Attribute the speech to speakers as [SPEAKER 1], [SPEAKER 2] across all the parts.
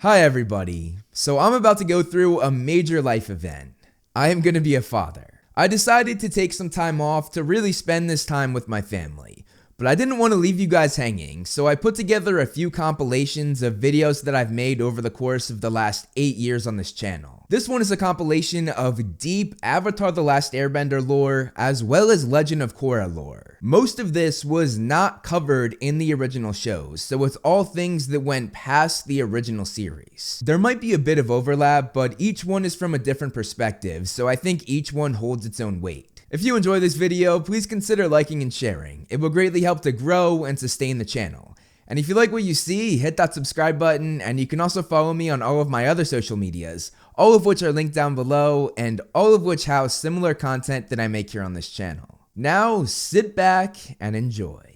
[SPEAKER 1] Hi everybody. So I'm about to go through a major life event. I am going to be a father. I decided to take some time off to really spend this time with my family. But I didn't want to leave you guys hanging, so I put together a few compilations of videos that I've made over the course of the last 8 years on this channel. This one is a compilation of deep Avatar The Last Airbender lore, as well as Legend of Korra lore. Most of this was not covered in the original shows, so it's all things that went past the original series. There might be a bit of overlap, but each one is from a different perspective, so I think each one holds its own weight. If you enjoy this video, please consider liking and sharing. It will greatly help to grow and sustain the channel. And if you like what you see, hit that subscribe button, and you can also follow me on all of my other social medias, all of which are linked down below, and all of which house similar content that I make here on this channel. Now, sit back and enjoy.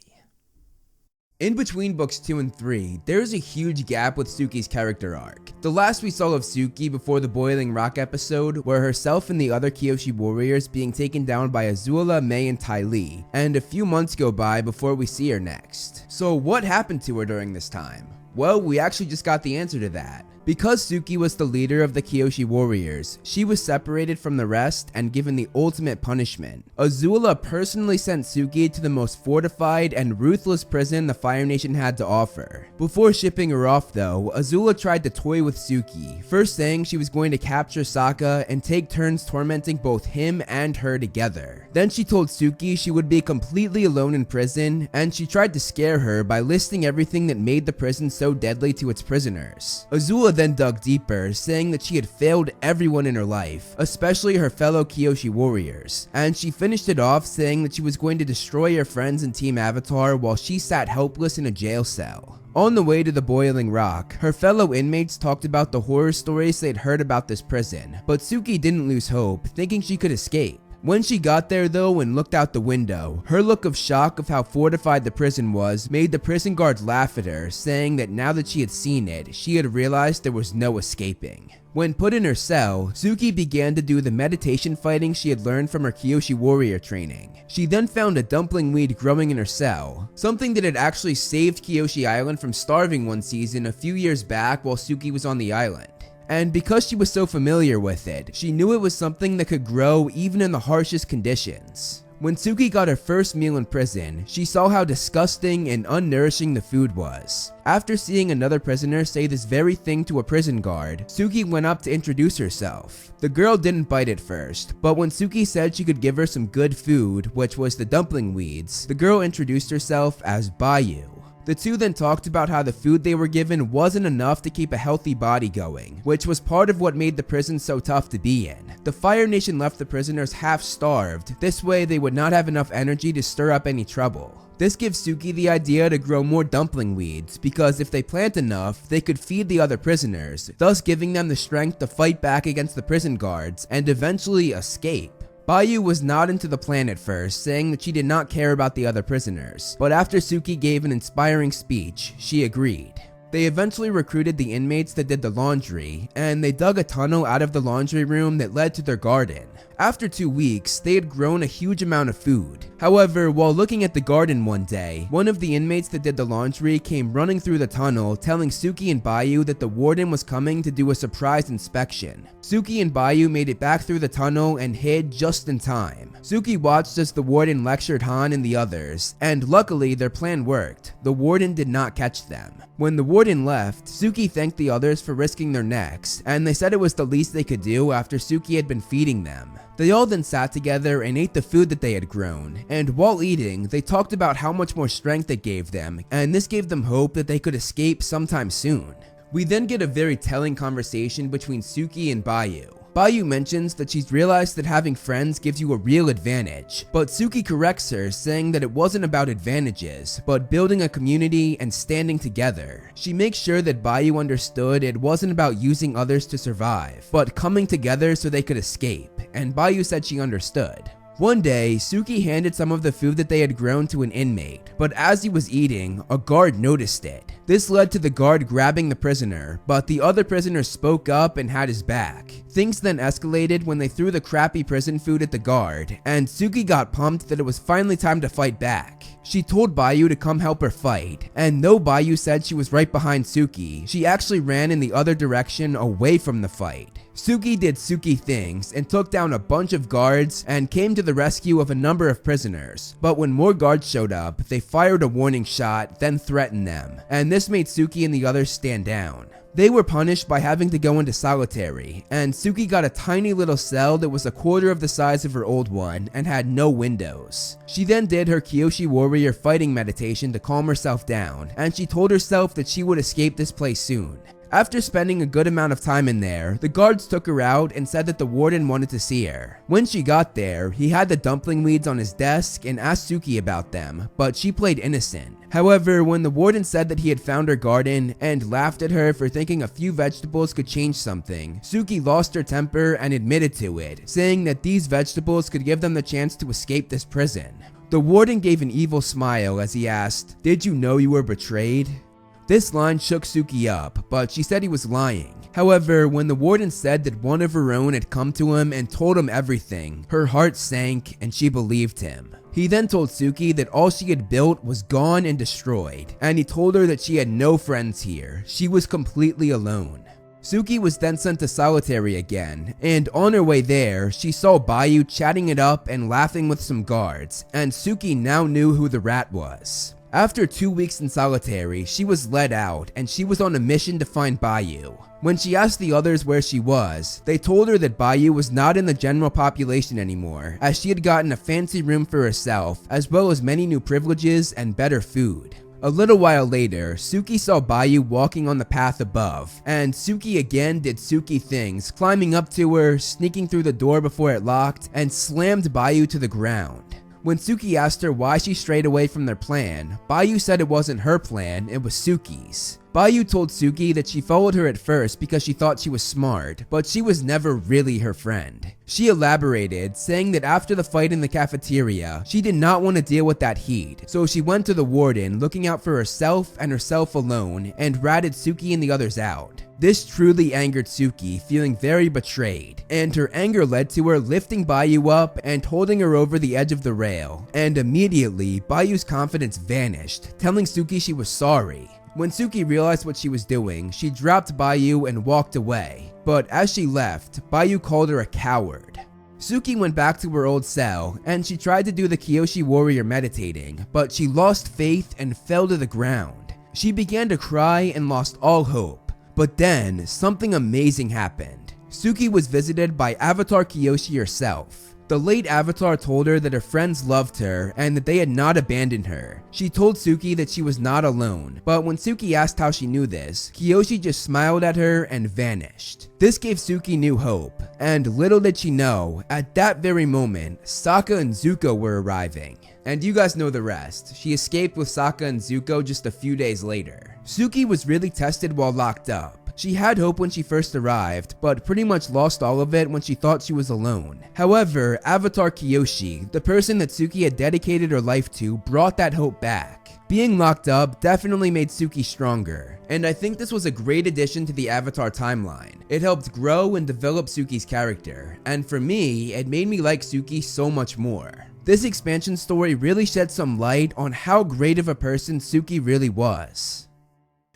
[SPEAKER 1] In between books 2 and 3, there is a huge gap with Suki's character arc. The last we saw of Suki before the Boiling Rock episode were herself and the other Kyoshi warriors being taken down by Azula, Mei, and Ty Lee, and a few months go by before we see her next. So what happened to her during this time? Well, we actually just got the answer to that. Because Suki was the leader of the Kyoshi warriors, she was separated from the rest and given the ultimate punishment. Azula personally sent Suki to the most fortified and ruthless prison the Fire Nation had to offer. Before shipping her off though, Azula tried to toy with Suki, first saying she was going to capture Sokka and take turns tormenting both him and her together. Then she told Suki she would be completely alone in prison, and she tried to scare her by listing everything that made the prison so deadly to its prisoners. Azula then dug deeper, saying that she had failed everyone in her life, especially her fellow Kyoshi warriors, and she finished it off saying that she was going to destroy her friends in Team Avatar while she sat helpless in a jail cell. On the way to the Boiling Rock, her fellow inmates talked about the horror stories they'd heard about this prison, but Suki didn't lose hope, thinking she could escape. When she got there though and looked out the window, her look of shock of how fortified the prison was made the prison guards laugh at her, saying that now that she had seen it, she had realized there was no escaping. When put in her cell, Suki began to do the meditation fighting she had learned from her Kyoshi warrior training. She then found a dumpling weed growing in her cell, something that had actually saved Kyoshi Island from starving one season a few years back while Suki was on the island. And because she was so familiar with it, she knew it was something that could grow even in the harshest conditions. When Suki got her first meal in prison, she saw how disgusting and unnourishing the food was. After seeing another prisoner say this very thing to a prison guard, Suki went up to introduce herself. The girl didn't bite at first, but when Suki said she could give her some good food, which was the dumpling weeds, the girl introduced herself as Bayou. The two then talked about how the food they were given wasn't enough to keep a healthy body going, which was part of what made the prison so tough to be in. The Fire Nation left the prisoners half starved, this way they would not have enough energy to stir up any trouble. This gives Suki the idea to grow more dumpling weeds, because if they plant enough, they could feed the other prisoners, thus giving them the strength to fight back against the prison guards and eventually escape. Bayou was not into the plan at first, saying that she did not care about the other prisoners, but after Suki gave an inspiring speech, she agreed. They eventually recruited the inmates that did the laundry, and they dug a tunnel out of the laundry room that led to their garden. After 2 weeks, they had grown a huge amount of food. However, while looking at the garden one day, one of the inmates that did the laundry came running through the tunnel, telling Suki and Bayou that the warden was coming to do a surprise inspection. Suki and Bayou made it back through the tunnel and hid just in time. Suki watched as the warden lectured Han and the others, and luckily their plan worked. The warden did not catch them. When the warden left, Suki thanked the others for risking their necks, and they said it was the least they could do after Suki had been feeding them. They all then sat together and ate the food that they had grown, and while eating, they talked about how much more strength it gave them, and this gave them hope that they could escape sometime soon. We then get a very telling conversation between Suki and Bayou. Bayou mentions that she's realized that having friends gives you a real advantage, but Suki corrects her, saying that it wasn't about advantages, but building a community and standing together. She makes sure that Bayou understood it wasn't about using others to survive, but coming together so they could escape, and Bayou said she understood. One day, Suki handed some of the food that they had grown to an inmate, but as he was eating, a guard noticed it. This led to the guard grabbing the prisoner, but the other prisoner spoke up and had his back. Things then escalated when they threw the crappy prison food at the guard, and Suki got pumped that it was finally time to fight back. She told Bayu to come help her fight, and though Bayu said she was right behind Suki, she actually ran in the other direction away from the fight. Suki did Suki things and took down a bunch of guards and came to the rescue of a number of prisoners, but when more guards showed up, they fired a warning shot, then threatened them, and this made Suki and the others stand down. They were punished by having to go into solitary, and Suki got a tiny little cell that was a quarter of the size of her old one and had no windows. She then did her Kyoshi warrior fighting meditation to calm herself down, and she told herself that she would escape this place soon. After spending a good amount of time in there, the guards took her out and said that the warden wanted to see her. When she got there, he had the dumpling weeds on his desk and asked Suki about them, but she played innocent. However, when the warden said that he had found her garden and laughed at her for thinking a few vegetables could change something, Suki lost her temper and admitted to it, saying that these vegetables could give them the chance to escape this prison. The warden gave an evil smile as he asked, "Did you know you were betrayed?" This line shook Suki up, but she said he was lying. However, when the warden said that one of her own had come to him and told him everything, her heart sank and she believed him. He then told Suki that all she had built was gone and destroyed, and he told her that she had no friends here. She was completely alone. Suki was then sent to solitary again, and on her way there, she saw Bayu chatting it up and laughing with some guards, and Suki now knew who the rat was. After 2 weeks in solitary, she was let out and she was on a mission to find Bayu. When she asked the others where she was, they told her that Bayu was not in the general population anymore, as she had gotten a fancy room for herself, as well as many new privileges and better food. A little while later, Suki saw Bayu walking on the path above, and Suki again did Suki things, climbing up to her, sneaking through the door before it locked, and slammed Bayu to the ground. When Suki asked her why she strayed away from their plan, Bayu said it wasn't her plan, it was Suki's. Bayu told Suki that she followed her at first because she thought she was smart, but she was never really her friend. She elaborated, saying that after the fight in the cafeteria, she did not want to deal with that heat, so she went to the warden looking out for herself and herself alone and ratted Suki and the others out. This truly angered Suki, feeling very betrayed, and her anger led to her lifting Bayu up and holding her over the edge of the rail, and immediately, Bayu's confidence vanished, telling Suki she was sorry. When Suki realized what she was doing, she dropped Bayu and walked away, but as she left, Bayu called her a coward. Suki went back to her old cell, and she tried to do the Kyoshi warrior meditating, but she lost faith and fell to the ground. She began to cry and lost all hope. But then, something amazing happened. Suki was visited by Avatar Kyoshi herself. The late Avatar told her that her friends loved her and that they had not abandoned her. She told Suki that she was not alone, but when Suki asked how she knew this, Kyoshi just smiled at her and vanished. This gave Suki new hope, and little did she know, at that very moment, Sokka and Zuko were arriving. And you guys know the rest. She escaped with Sokka and Zuko just a few days later. Suki was really tested while locked up. She had hope when she first arrived, but pretty much lost all of it when she thought she was alone. However, Avatar Kyoshi, the person that Suki had dedicated her life to, brought that hope back. Being locked up definitely made Suki stronger, and I think this was a great addition to the Avatar timeline. It helped grow and develop Suki's character, and for me, it made me like Suki so much more. This expansion story really shed some light on how great of a person Suki really was.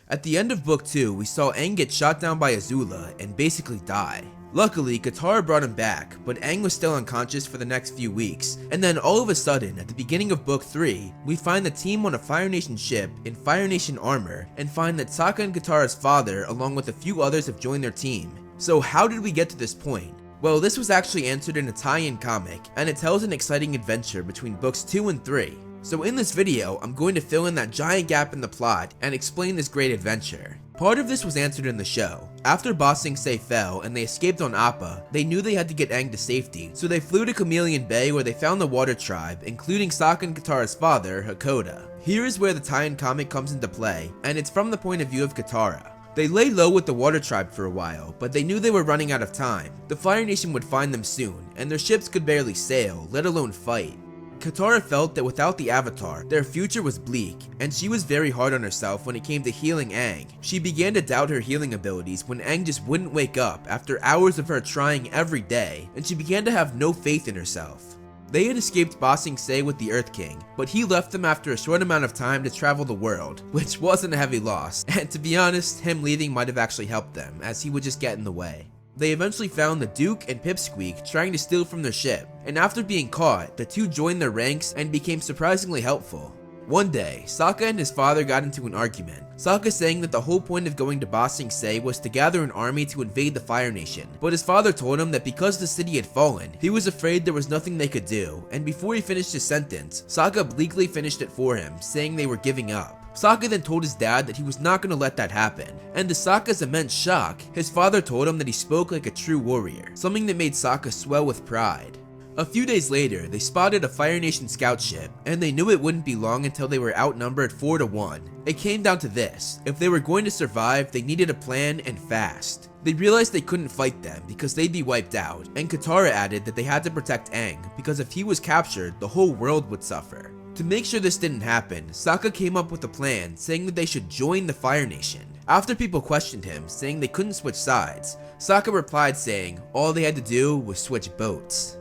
[SPEAKER 1] At the end of book 2, we saw Aang get shot down by Azula and basically die. Luckily, Katara brought him back, but Aang was still unconscious for the next few weeks, and then all of a sudden, at the beginning of book 3, we find the team on a Fire Nation ship in Fire Nation armor, and find that Sokka and Katara's father, along with a few others, have joined their team. So how did we get to this point? Well, this was actually answered in a tie-in comic, and it tells an exciting adventure between books 2 and 3. So in this video, I'm going to fill in that giant gap in the plot and explain this great adventure. Part of this was answered in the show. After Ba Sing Se fell and they escaped on Appa, they knew they had to get Aang to safety, so they flew to Chameleon Bay where they found the water tribe, including Sokka and Katara's father, Hakoda. Here is where the tie-in comic comes into play, and it's from the point of view of Katara.
[SPEAKER 2] They lay low with the Water Tribe for a while, but they knew they were running out of time. The Fire Nation would find them soon, and their ships could barely sail, let alone fight. Katara felt that without the Avatar, their future was bleak, and she was very hard on herself when it came to healing Aang. She began to doubt her healing abilities when Aang just wouldn't wake up after hours of her trying every day, and she began to have no faith in herself. They had escaped Ba Sing Se with the Earth King, but he left them after a short amount of time to travel the world, which wasn't a heavy loss, and to be honest, him leaving might have actually helped them, as he would just get in the way. They eventually found the Duke and Pipsqueak trying to steal from their ship, and after being caught, the two joined their ranks and became surprisingly helpful. One day, Sokka and his father got into an argument, Sokka saying that the whole point of going to Ba Sing Se was to gather an army to invade the Fire Nation, but his father told him that because the city had fallen, he was afraid there was nothing they could do, and before he finished his sentence, Sokka bleakly finished it for him, saying they were giving up. Sokka then told his dad that he was not going to let that happen, and to Sokka's immense shock, his father told him that he spoke like a true warrior, something that made Sokka swell with pride. A few days later, they spotted a Fire Nation scout ship, and they knew it wouldn't be long until they were outnumbered 4-1. It came down to this: if they were going to survive, they needed a plan and fast. They realized they couldn't fight them because they'd be wiped out, and Katara added that they had to protect Aang because if he was captured, the whole world would suffer. To make sure this didn't happen, Sokka came up with a plan saying that they should join the Fire Nation. After people questioned him, saying they couldn't switch sides, Sokka replied saying all they had to do was switch boats.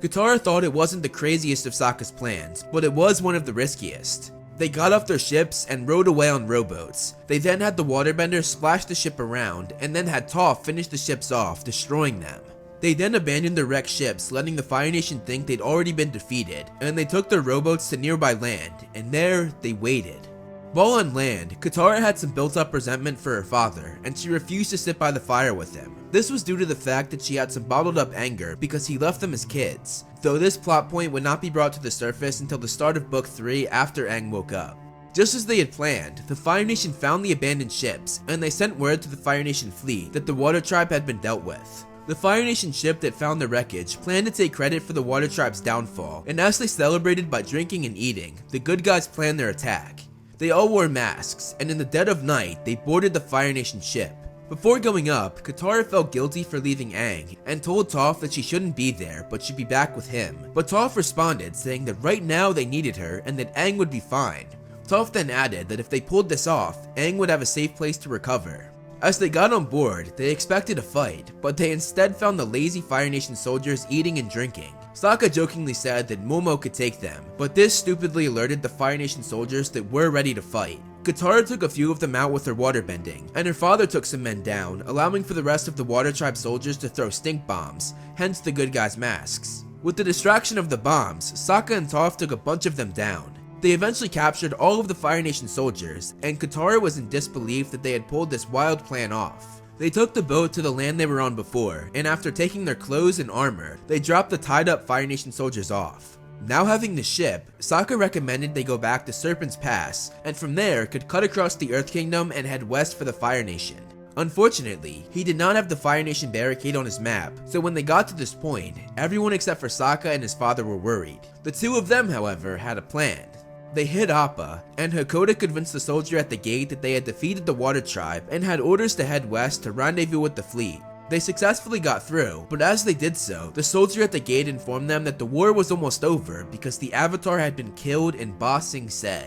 [SPEAKER 2] Katara thought it wasn't the craziest of Sokka's plans, but it was one of the riskiest. They got off their ships and rowed away on rowboats. They then had the waterbender splash the ship around and then had Toph finish the ships off, destroying them. They then abandoned their wrecked ships, letting the Fire Nation think they'd already been defeated, and they took their rowboats to nearby land, and there they waited. While on land, Katara had some built-up resentment for her father, and she refused to sit by the fire with him. This was due to the fact that she had some bottled-up anger because he left them as kids, though this plot point would not be brought to the surface until the start of Book 3 after Aang woke up. Just as they had planned, the Fire Nation found the abandoned ships, and they sent word to the Fire Nation fleet that the Water Tribe had been dealt with. The Fire Nation ship that found the wreckage planned to take credit for the Water Tribe's downfall, and as they celebrated by drinking and eating, the good guys planned their attack. They all wore masks, and in the dead of night, they boarded the Fire Nation ship. Before going up, Katara felt guilty for leaving Aang, and told Toph that she shouldn't be there, but should be back with him. But Toph responded, saying that right now they needed her, and that Aang would be fine. Toph then added that if they pulled this off, Aang would have a safe place to recover. As they got on board, they expected a fight, but they instead found the lazy Fire Nation soldiers eating and drinking. Sokka jokingly said that Momo could take them, but this stupidly alerted the Fire Nation soldiers that were ready to fight. Katara took a few of them out with her waterbending, and her father took some men down, allowing for the rest of the Water Tribe soldiers to throw stink bombs, hence the good guys' masks. With the distraction of the bombs, Sokka and Toph took a bunch of them down. They eventually captured all of the Fire Nation soldiers, and Katara was in disbelief that they had pulled this wild plan off. They took the boat to the land they were on before, and after taking their clothes and armor, they dropped the tied up Fire Nation soldiers off. Now having the ship, Sokka recommended they go back to Serpent's Pass, and from there could cut across the Earth Kingdom and head west for the Fire Nation. Unfortunately, he did not have the Fire Nation barricade on his map, so when they got to this point, everyone except for Sokka and his father were worried. The two of them, however, had a plan. They hid Appa, and Hakoda convinced the soldier at the gate that they had defeated the Water Tribe and had orders to head west to rendezvous with the fleet. They successfully got through, but as they did so, the soldier at the gate informed them that the war was almost over because the Avatar had been killed in Ba Sing Se.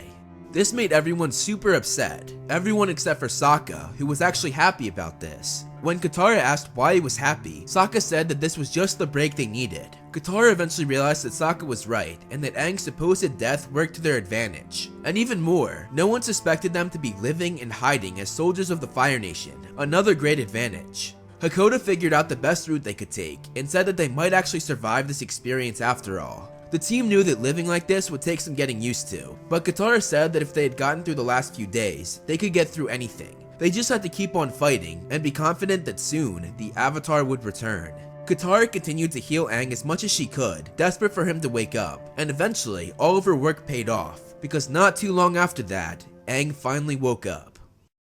[SPEAKER 2] This made everyone super upset, everyone except for Sokka, who was actually happy about this. When Katara asked why he was happy, Sokka said that this was just the break they needed. Katara eventually realized that Sokka was right, and that Aang's supposed death worked to their advantage. And even more, no one suspected them to be living and hiding as soldiers of the Fire Nation, another great advantage. Hakoda figured out the best route they could take, and said that they might actually survive this experience after all. The team knew that living like this would take some getting used to, but Katara said that if they had gotten through the last few days, they could get through anything. They just had to keep on fighting, and be confident that soon, the Avatar would return. Katara continued to heal Aang as much as she could, desperate for him to wake up, and eventually, all of her work paid off, because not too long after that, Aang finally woke up.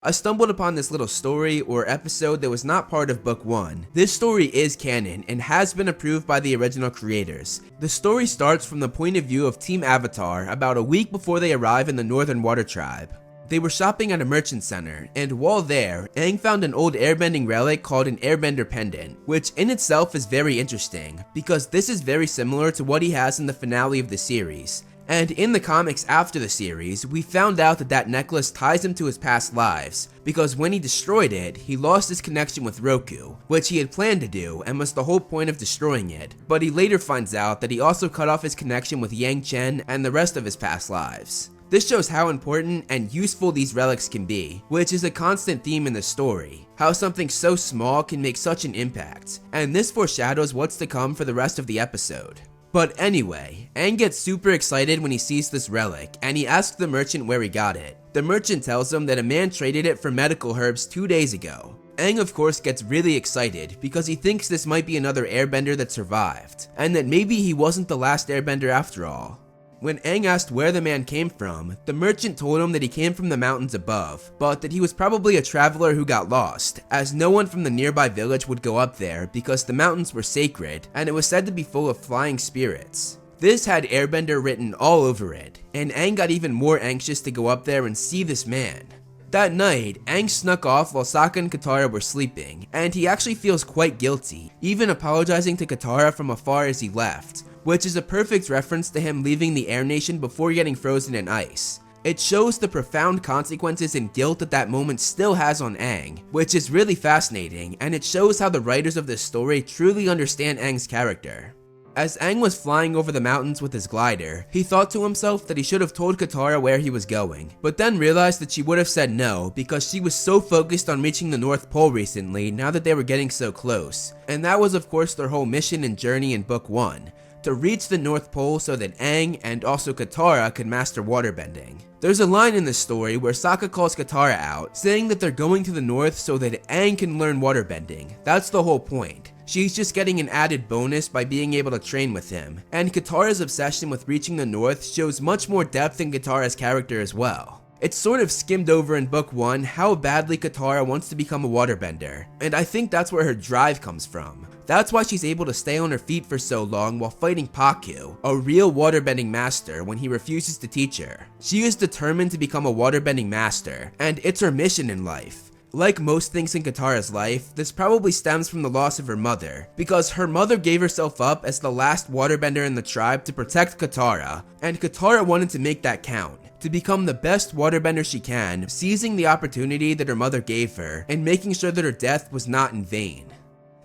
[SPEAKER 2] I stumbled upon this little story or episode that was not part of Book 1. This story is canon and has been approved by the original creators. The story starts from the point of view of Team Avatar about a week before they arrive in the Northern Water Tribe. They were shopping at a merchant center, and while there, Aang found an old airbending relic called an Airbender pendant, which in itself is very interesting, because this is very similar to what he has in the finale of the series. And in the comics after the series, we found out that that necklace ties him to his past lives, because when he destroyed it, he lost his connection with Roku, which he had planned to do and was the whole point of destroying it, but he later finds out that he also cut off his connection with Yang Chen and the rest of his past lives. This shows how important and useful these relics can be, which is a constant theme in the story, how something so small can make such an impact, and this foreshadows what's to come for the rest of the episode. But anyway, Aang gets super excited when he sees this relic, and he asks the merchant where he got it. The merchant tells him that a man traded it for medical herbs 2 days ago. Aang of course gets really excited because he thinks this might be another airbender that survived, and that maybe he wasn't the last airbender after all. When Aang asked where the man came from, the merchant told him that he came from the mountains above, but that he was probably a traveler who got lost, as no one from the nearby village would go up there because the mountains were sacred and it was said to be full of flying spirits. This had Airbender written all over it, and Aang got even more anxious to go up there and see this man. That night, Aang snuck off while Sokka and Katara were sleeping, and he actually feels quite guilty, even apologizing to Katara from afar as he left, which is a perfect reference to him leaving the Air Nation before getting frozen in ice. It shows the profound consequences and guilt that that moment still has on Aang, which is really fascinating, and it shows how the writers of this story truly understand Aang's character. As Aang was flying over the mountains with his glider, he thought to himself that he should have told Katara where he was going, but then realized that she would have said no because she was so focused on reaching the North Pole recently now that they were getting so close, and that was of course their whole mission and journey in Book 1. To reach the North Pole so that Aang and also Katara could master waterbending. There's a line in this story where Sokka calls Katara out, saying that they're going to the north so that Aang can learn waterbending. That's the whole point. She's just getting an added bonus by being able to train with him, and Katara's obsession with reaching the north shows much more depth in Katara's character as well. It's sort of skimmed over in Book 1 how badly Katara wants to become a waterbender, and I think that's where her drive comes from. That's why she's able to stay on her feet for so long while fighting Pakku, a real waterbending master, when he refuses to teach her. She is determined to become a waterbending master, and it's her mission in life. Like most things in Katara's life, this probably stems from the loss of her mother, because her mother gave herself up as the last waterbender in the tribe to protect Katara, and Katara wanted to make that count, to become the best waterbender she can, seizing the opportunity that her mother gave her, and making sure that her death was not in vain.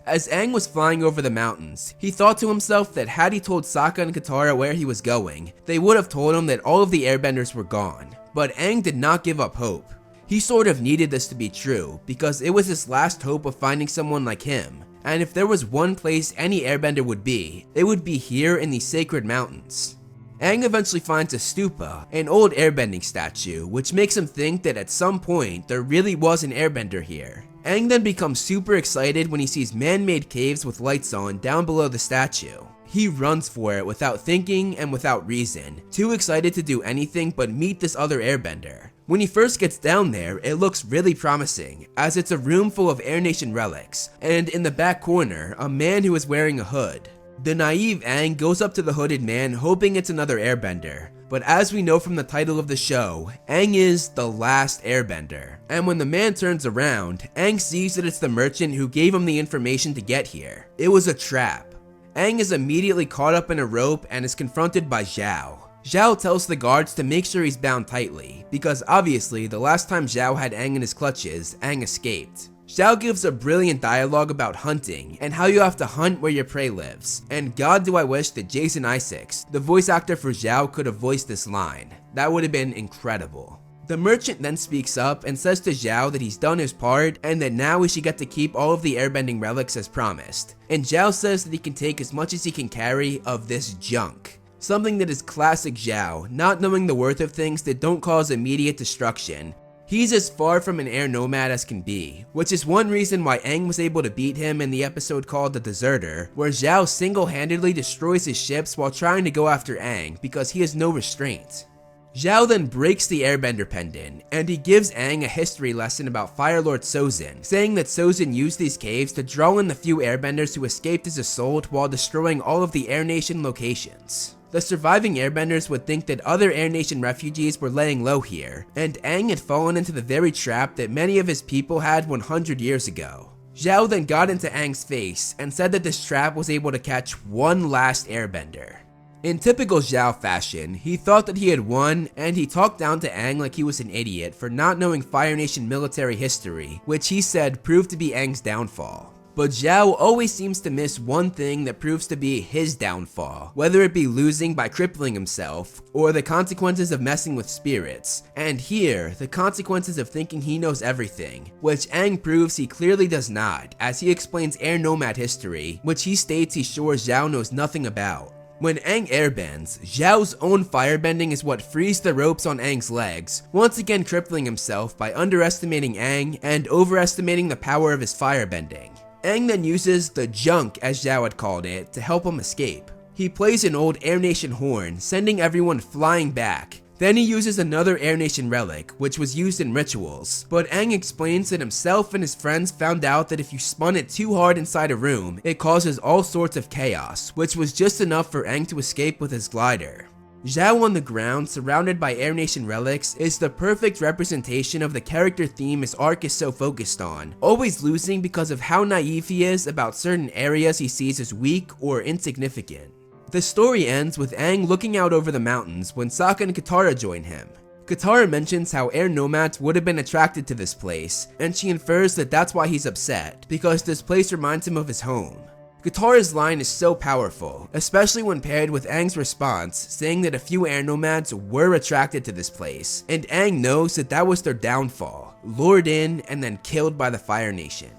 [SPEAKER 2] As Aang was flying over the mountains, he thought to himself that had he told Sokka and Katara where he was going, they would have told him that all of the airbenders were gone. But Aang did not give up hope. He sort of needed this to be true, because it was his last hope of finding someone like him. And if there was one place any airbender would be, it would be here in these sacred mountains. Aang eventually finds a stupa, an old airbending statue, which makes him think that at some point there really was an airbender here. Aang then becomes super excited when he sees man-made caves with lights on down below the statue. He runs for it without thinking and without reason, too excited to do anything but meet this other airbender. When he first gets down there, it looks really promising, as it's a room full of Air Nation relics, and in the back corner, a man who is wearing a hood. The naive Aang goes up to the hooded man hoping it's another airbender, but as we know from the title of the show, Aang is the last airbender. And when the man turns around, Aang sees that it's the merchant who gave him the information to get here. It was a trap. Aang is immediately caught up in a rope and is confronted by Zhao. Zhao tells the guards to make sure he's bound tightly, because obviously the last time Zhao had Aang in his clutches, Aang escaped. Zhao gives a brilliant dialogue about hunting and how you have to hunt where your prey lives, and god do I wish that Jason Isaacs, the voice actor for Zhao, could have voiced this line. That would have been incredible. The merchant then speaks up and says to Zhao that he's done his part and that now he should get to keep all of the airbending relics as promised, and Zhao says that he can take as much as he can carry of this junk. Something that is classic Zhao, not knowing the worth of things that don't cause immediate destruction. He's as far from an air nomad as can be, which is one reason why Aang was able to beat him in the episode called The Deserter, where Zhao single-handedly destroys his ships while trying to go after Aang because he has no restraint. Zhao then breaks the Airbender pendant, and he gives Aang a history lesson about Fire Lord Sozin, saying that Sozin used these caves to draw in the few airbenders who escaped his assault while destroying all of the Air Nation locations. The surviving airbenders would think that other Air Nation refugees were laying low here, and Aang had fallen into the very trap that many of his people had 100 years ago. Zhao then got into Aang's face and said that this trap was able to catch one last airbender. In typical Zhao fashion, he thought that he had won, and he talked down to Aang like he was an idiot for not knowing Fire Nation military history, which he said proved to be Aang's downfall. But Zhao always seems to miss one thing that proves to be his downfall, whether it be losing by crippling himself, or the consequences of messing with spirits, and here, the consequences of thinking he knows everything, which Aang proves he clearly does not, as he explains Air Nomad history, which he states he's sure Zhao knows nothing about. When Aang airbends, Zhao's own firebending is what frees the ropes on Aang's legs, once again crippling himself by underestimating Aang and overestimating the power of his firebending. Aang then uses the junk, as Zhao had called it, to help him escape. He plays an old Air Nation horn, sending everyone flying back. Then he uses another Air Nation relic, which was used in rituals, but Aang explains that himself and his friends found out that if you spun it too hard inside a room, it causes all sorts of chaos, which was just enough for Aang to escape with his glider. Zhao on the ground, surrounded by Air Nation relics, is the perfect representation of the character theme his arc is so focused on, always losing because of how naive he is about certain areas he sees as weak or insignificant. The story ends with Aang looking out over the mountains when Sokka and Katara join him. Katara mentions how air nomads would have been attracted to this place, and she infers that that's why he's upset, because this place reminds him of his home. Katara's line is so powerful, especially when paired with Aang's response saying that a few air nomads were attracted to this place, and Aang knows that that was their downfall, lured in and then killed by the Fire Nation.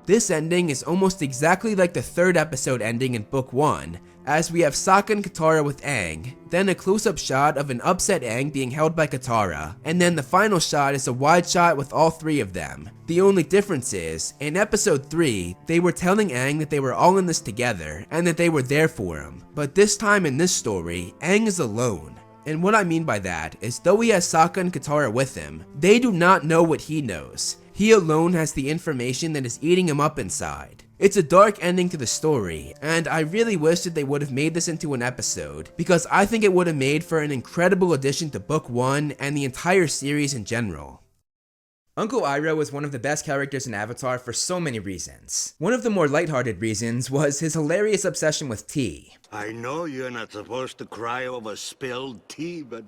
[SPEAKER 2] This ending is almost exactly like the third episode ending in Book 1, as we have Sokka and Katara with Aang, then a close-up shot of an upset Aang being held by Katara, and then the final shot is a wide shot with all three of them. The only difference is, in episode 3, they were telling Aang that they were all in this together, and that they were there for him, but this time in this story, Aang is alone. And what I mean by that is though he has Sokka and Katara with him, they do not know what he knows. He alone has the information that is eating him up inside. It's a dark ending to the story, and I really wish that they would have made this into an episode, because I think it would have made for an incredible addition to Book 1 and the entire series in general.
[SPEAKER 1] Uncle Iroh is one of the best characters in Avatar for so many reasons. One of the more lighthearted reasons was his hilarious obsession with tea.
[SPEAKER 3] I know you're not supposed to cry over spilled tea, but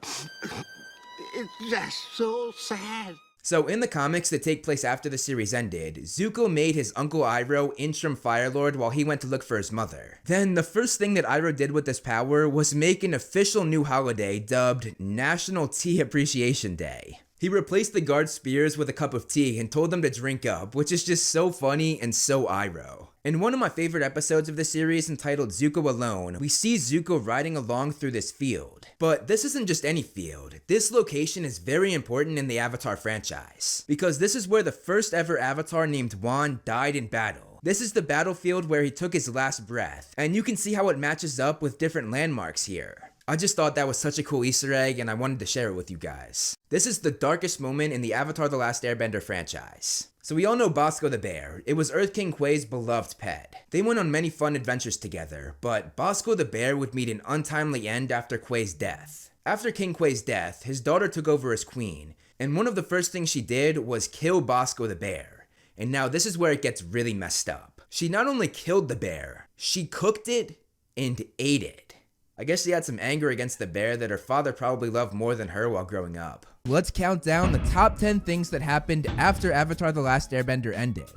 [SPEAKER 3] it's just so sad.
[SPEAKER 1] So in the comics that take place after the series ended, Zuko made his Uncle Iroh interim Fire Lord while he went to look for his mother. Then the first thing that Iroh did with this power was make an official new holiday dubbed National Tea Appreciation Day. He replaced the guard spears with a cup of tea and told them to drink up, which is just so funny and so Iroh. In one of my favorite episodes of the series entitled Zuko Alone, we see Zuko riding along through this field. But this isn't just any field. This location is very important in the Avatar franchise, because this is where the first ever Avatar named Wan died in battle. This is the battlefield where he took his last breath, and you can see how it matches up with different landmarks here. I just thought that was such a cool Easter egg and I wanted to share it with you guys. This is the darkest moment in the Avatar The Last Airbender franchise. So we all know Bosco the bear. It was Earth King Quay's beloved pet. They went on many fun adventures together, but Bosco the bear would meet an untimely end after Quay's death. After King Quay's death, his daughter took over as queen, and one of the first things she did was kill Bosco the bear. And now this is where it gets really messed up. She not only killed the bear, she cooked it and ate it. I guess she had some anger against the bear that her father probably loved more than her while growing up. Let's count down the top 10 things that happened after Avatar The Last Airbender ended.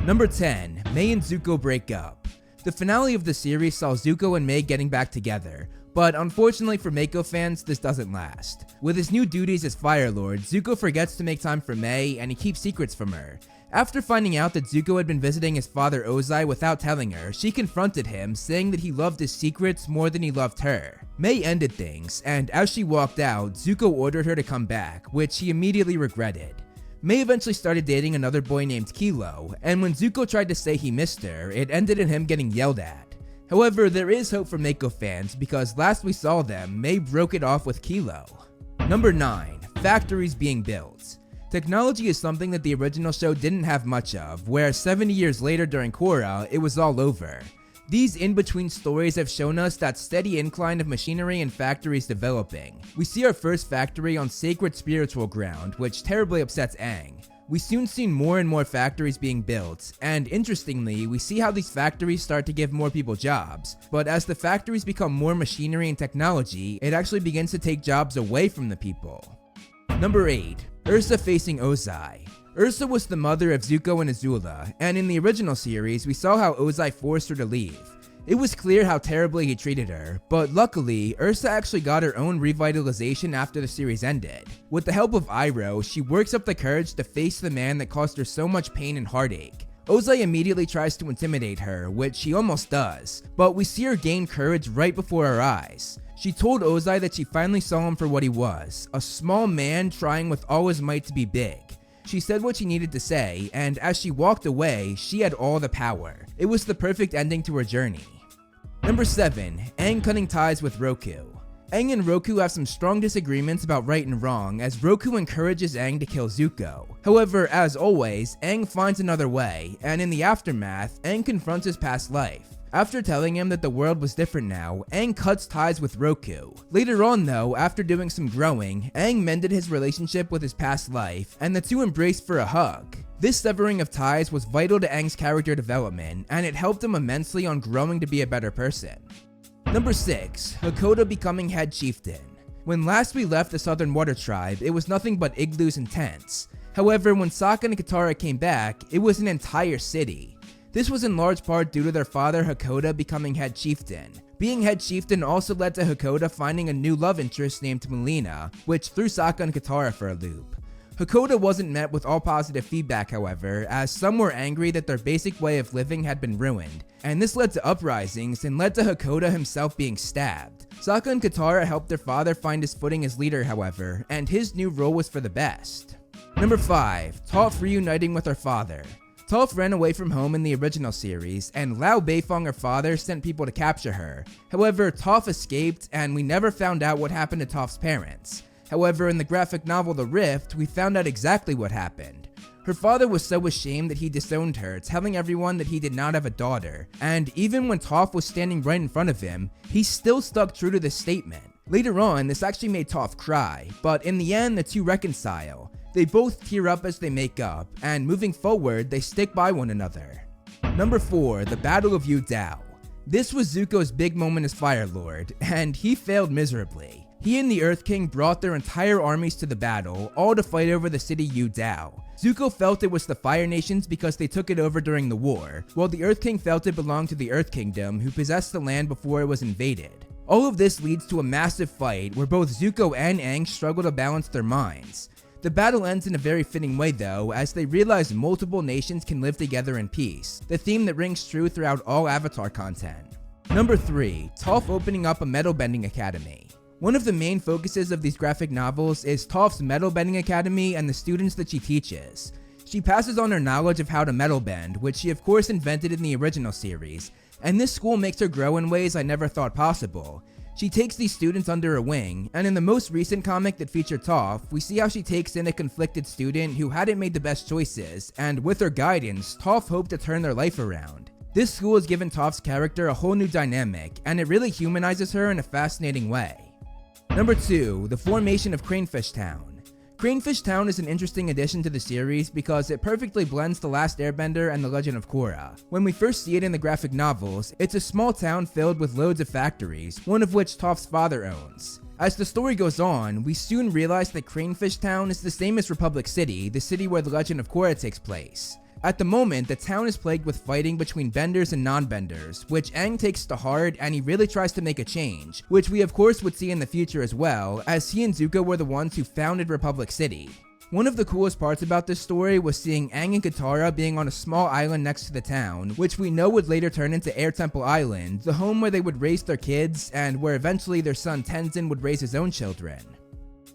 [SPEAKER 1] Number 10, Mai and Zuko break up. The finale of the series saw Zuko and Mai getting back together, but unfortunately for Mako fans, this doesn't last. With his new duties as Fire Lord, Zuko forgets to make time for Mai and he keeps secrets from her. After finding out that Zuko had been visiting his father Ozai without telling her, she confronted him, saying that he loved his secrets more than he loved her. Mai ended things, and as she walked out, Zuko ordered her to come back, which she immediately regretted. Mai eventually started dating another boy named Kilo, and when Zuko tried to say he missed her, it ended in him getting yelled at. However, there is hope for Mako fans, because last we saw them, Mai broke it off with Kilo. Number 9, factories being built. Technology is something that the original show didn't have much of, where 70 years later during Korra, it was all over. These in-between stories have shown us that steady incline of machinery and factories developing. We see our first factory on sacred spiritual ground, which terribly upsets Aang. We soon see more and more factories being built, and interestingly, we see how these factories start to give more people jobs, but as the factories become more machinery and technology, it actually begins to take jobs away from the people. Number 8. Ursa facing Ozai. Ursa was the mother of Zuko and Azula, and in the original series, we saw how Ozai forced her to leave. It was clear how terribly he treated her, but luckily, Ursa actually got her own revitalization after the series ended. With the help of Iroh, she works up the courage to face the man that caused her so much pain and heartache. Ozai immediately tries to intimidate her, which she almost does, but we see her gain courage right before our eyes. She told Ozai that she finally saw him for what he was, a small man trying with all his might to be big. She said what she needed to say, and as she walked away, she had all the power. It was the perfect ending to her journey. Number 7. Aang cutting ties with Roku. Aang and Roku have some strong disagreements about right and wrong as Roku encourages Aang to kill Zuko. However, as always, Aang finds another way, and in the aftermath, Aang confronts his past life. After telling him that the world was different now, Aang cuts ties with Roku. Later on though, after doing some growing, Aang mended his relationship with his past life, and the two embraced for a hug. This severing of ties was vital to Aang's character development, and it helped him immensely on growing to be a better person. Number 6. Hakoda becoming head chieftain. When last we left the Southern Water Tribe, it was nothing but igloos and tents. However, when Sokka and Katara came back, it was an entire city. This was in large part due to their father Hakoda becoming head chieftain. Being head chieftain also led to Hakoda finding a new love interest named Melina, which threw Sokka and Katara for a loop. Hakoda wasn't met with all positive feedback, however, as some were angry that their basic way of living had been ruined, and this led to uprisings and led to Hakoda himself being stabbed. Sokka and Katara helped their father find his footing as leader, however, and his new role was for the best. Number 5. Toph reuniting with her father. Toph ran away from home in the original series, and Lao Beifong, her father, sent people to capture her. However, Toph escaped, and we never found out what happened to Toph's parents. However, in the graphic novel The Rift, we found out exactly what happened. Her father was so ashamed that he disowned her, telling everyone that he did not have a daughter, and even when Toph was standing right in front of him, he still stuck true to this statement. Later on, this actually made Toph cry, but in the end, the two reconcile. They both tear up as they make up, and moving forward, they stick by one another. Number 4. The Battle of Yu Dao. This was Zuko's big moment as Fire Lord, and he failed miserably. He and the Earth King brought their entire armies to the battle, all to fight over the city Yu Dao. Zuko felt it was the Fire Nations because they took it over during the war, while the Earth King felt it belonged to the Earth Kingdom, who possessed the land before it was invaded. All of this leads to a massive fight where both Zuko and Aang struggle to balance their minds. The battle ends in a very fitting way though, as they realize multiple nations can live together in peace, the theme that rings true throughout all Avatar content. Number 3. Toph opening up a metal bending academy. One of the main focuses of these graphic novels is Toph's metal bending academy and the students that she teaches. She passes on her knowledge of how to metal bend, which she of course invented in the original series, and this school makes her grow in ways I never thought possible. She takes these students under her wing, and in the most recent comic that featured Toph, we see how she takes in a conflicted student who hadn't made the best choices, and with her guidance, Toph hoped to turn their life around. This school has given Toph's character a whole new dynamic, and it really humanizes her in a fascinating way. Number 2. The formation of Cranefish Town. Cranefish Town is an interesting addition to the series because it perfectly blends The Last Airbender and The Legend of Korra. When we first see it in the graphic novels, it's a small town filled with loads of factories, one of which Toph's father owns. As the story goes on, we soon realize that Cranefish Town is the same as Republic City, the city where The Legend of Korra takes place. At the moment, the town is plagued with fighting between benders and non-benders, which Aang takes to heart and he really tries to make a change, which we of course would see in the future as well, as he and Zuko were the ones who founded Republic City. One of the coolest parts about this story was seeing Aang and Katara being on a small island next to the town, which we know would later turn into Air Temple Island, the home where they would raise their kids, and where eventually their son Tenzin would raise his own children.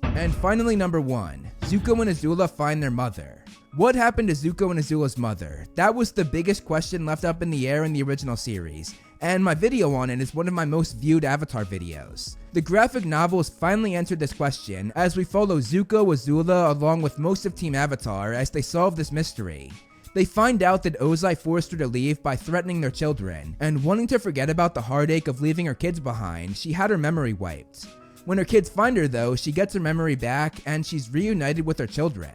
[SPEAKER 1] And finally, number 1, Zuko and Azula find their mother. What happened to Zuko and Azula's mother? That was the biggest question left up in the air in the original series, and my video on it is one of my most viewed Avatar videos. The graphic novels finally answered this question as we follow Zuko, Azula, along with most of Team Avatar as they solve this mystery. They find out that Ozai forced her to leave by threatening their children, and wanting to forget about the heartache of leaving her kids behind, she had her memory wiped. When her kids find her though, she gets her memory back and she's reunited with her children.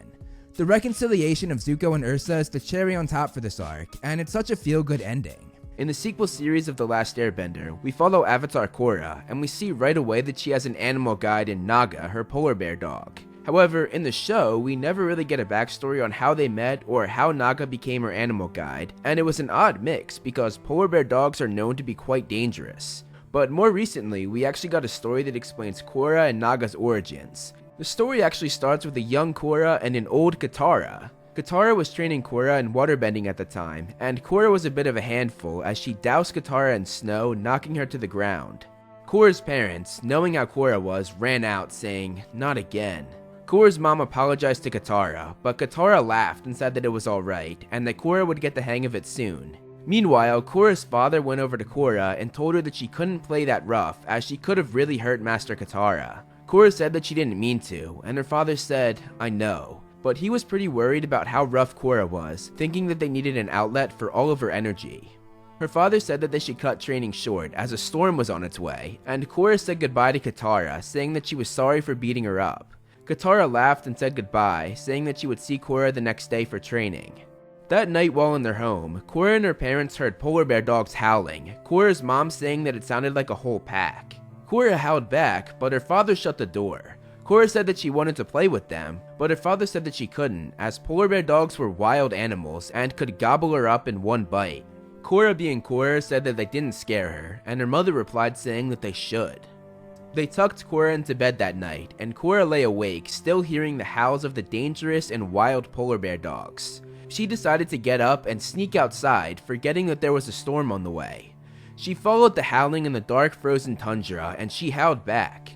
[SPEAKER 1] The reconciliation of Zuko and Ursa is the cherry on top for this arc, and it's such a feel-good ending.
[SPEAKER 2] In the sequel series of The Last Airbender, we follow Avatar Korra, and we see right away that she has an animal guide in Naga, her polar bear dog. However, in the show, we never really get a backstory on how they met or how Naga became her animal guide, and it was an odd mix because polar bear dogs are known to be quite dangerous. But more recently, we actually got a story that explains Korra and Naga's origins. The story actually starts with a young Korra and an old Katara. Katara was training Korra in waterbending at the time, and Korra was a bit of a handful as she doused Katara in snow, knocking her to the ground. Korra's parents, knowing how Korra was, ran out saying, "Not again." Korra's mom apologized to Katara, but Katara laughed and said that it was alright, and that Korra would get the hang of it soon. Meanwhile, Korra's father went over to Korra and told her that she couldn't play that rough, as she could have really hurt Master Katara. Korra said that she didn't mean to, and her father said, "I know." But he was pretty worried about how rough Korra was, thinking that they needed an outlet for all of her energy. Her father said that they should cut training short as a storm was on its way, and Korra said goodbye to Katara, saying that she was sorry for beating her up. Katara laughed and said goodbye, saying that she would see Korra the next day for training. That night while in their home, Korra and her parents heard polar bear dogs howling, Korra's mom saying that it sounded like a whole pack. Korra howled back, but her father shut the door. Korra said that she wanted to play with them, but her father said that she couldn't, as polar bear dogs were wild animals and could gobble her up in one bite. Korra being Korra said that they didn't scare her, and her mother replied saying that they should. They tucked Korra into bed that night, and Korra lay awake, still hearing the howls of the dangerous and wild polar bear dogs. She decided to get up and sneak outside, forgetting that there was a storm on the way. She followed the howling in the dark frozen tundra, and she howled back.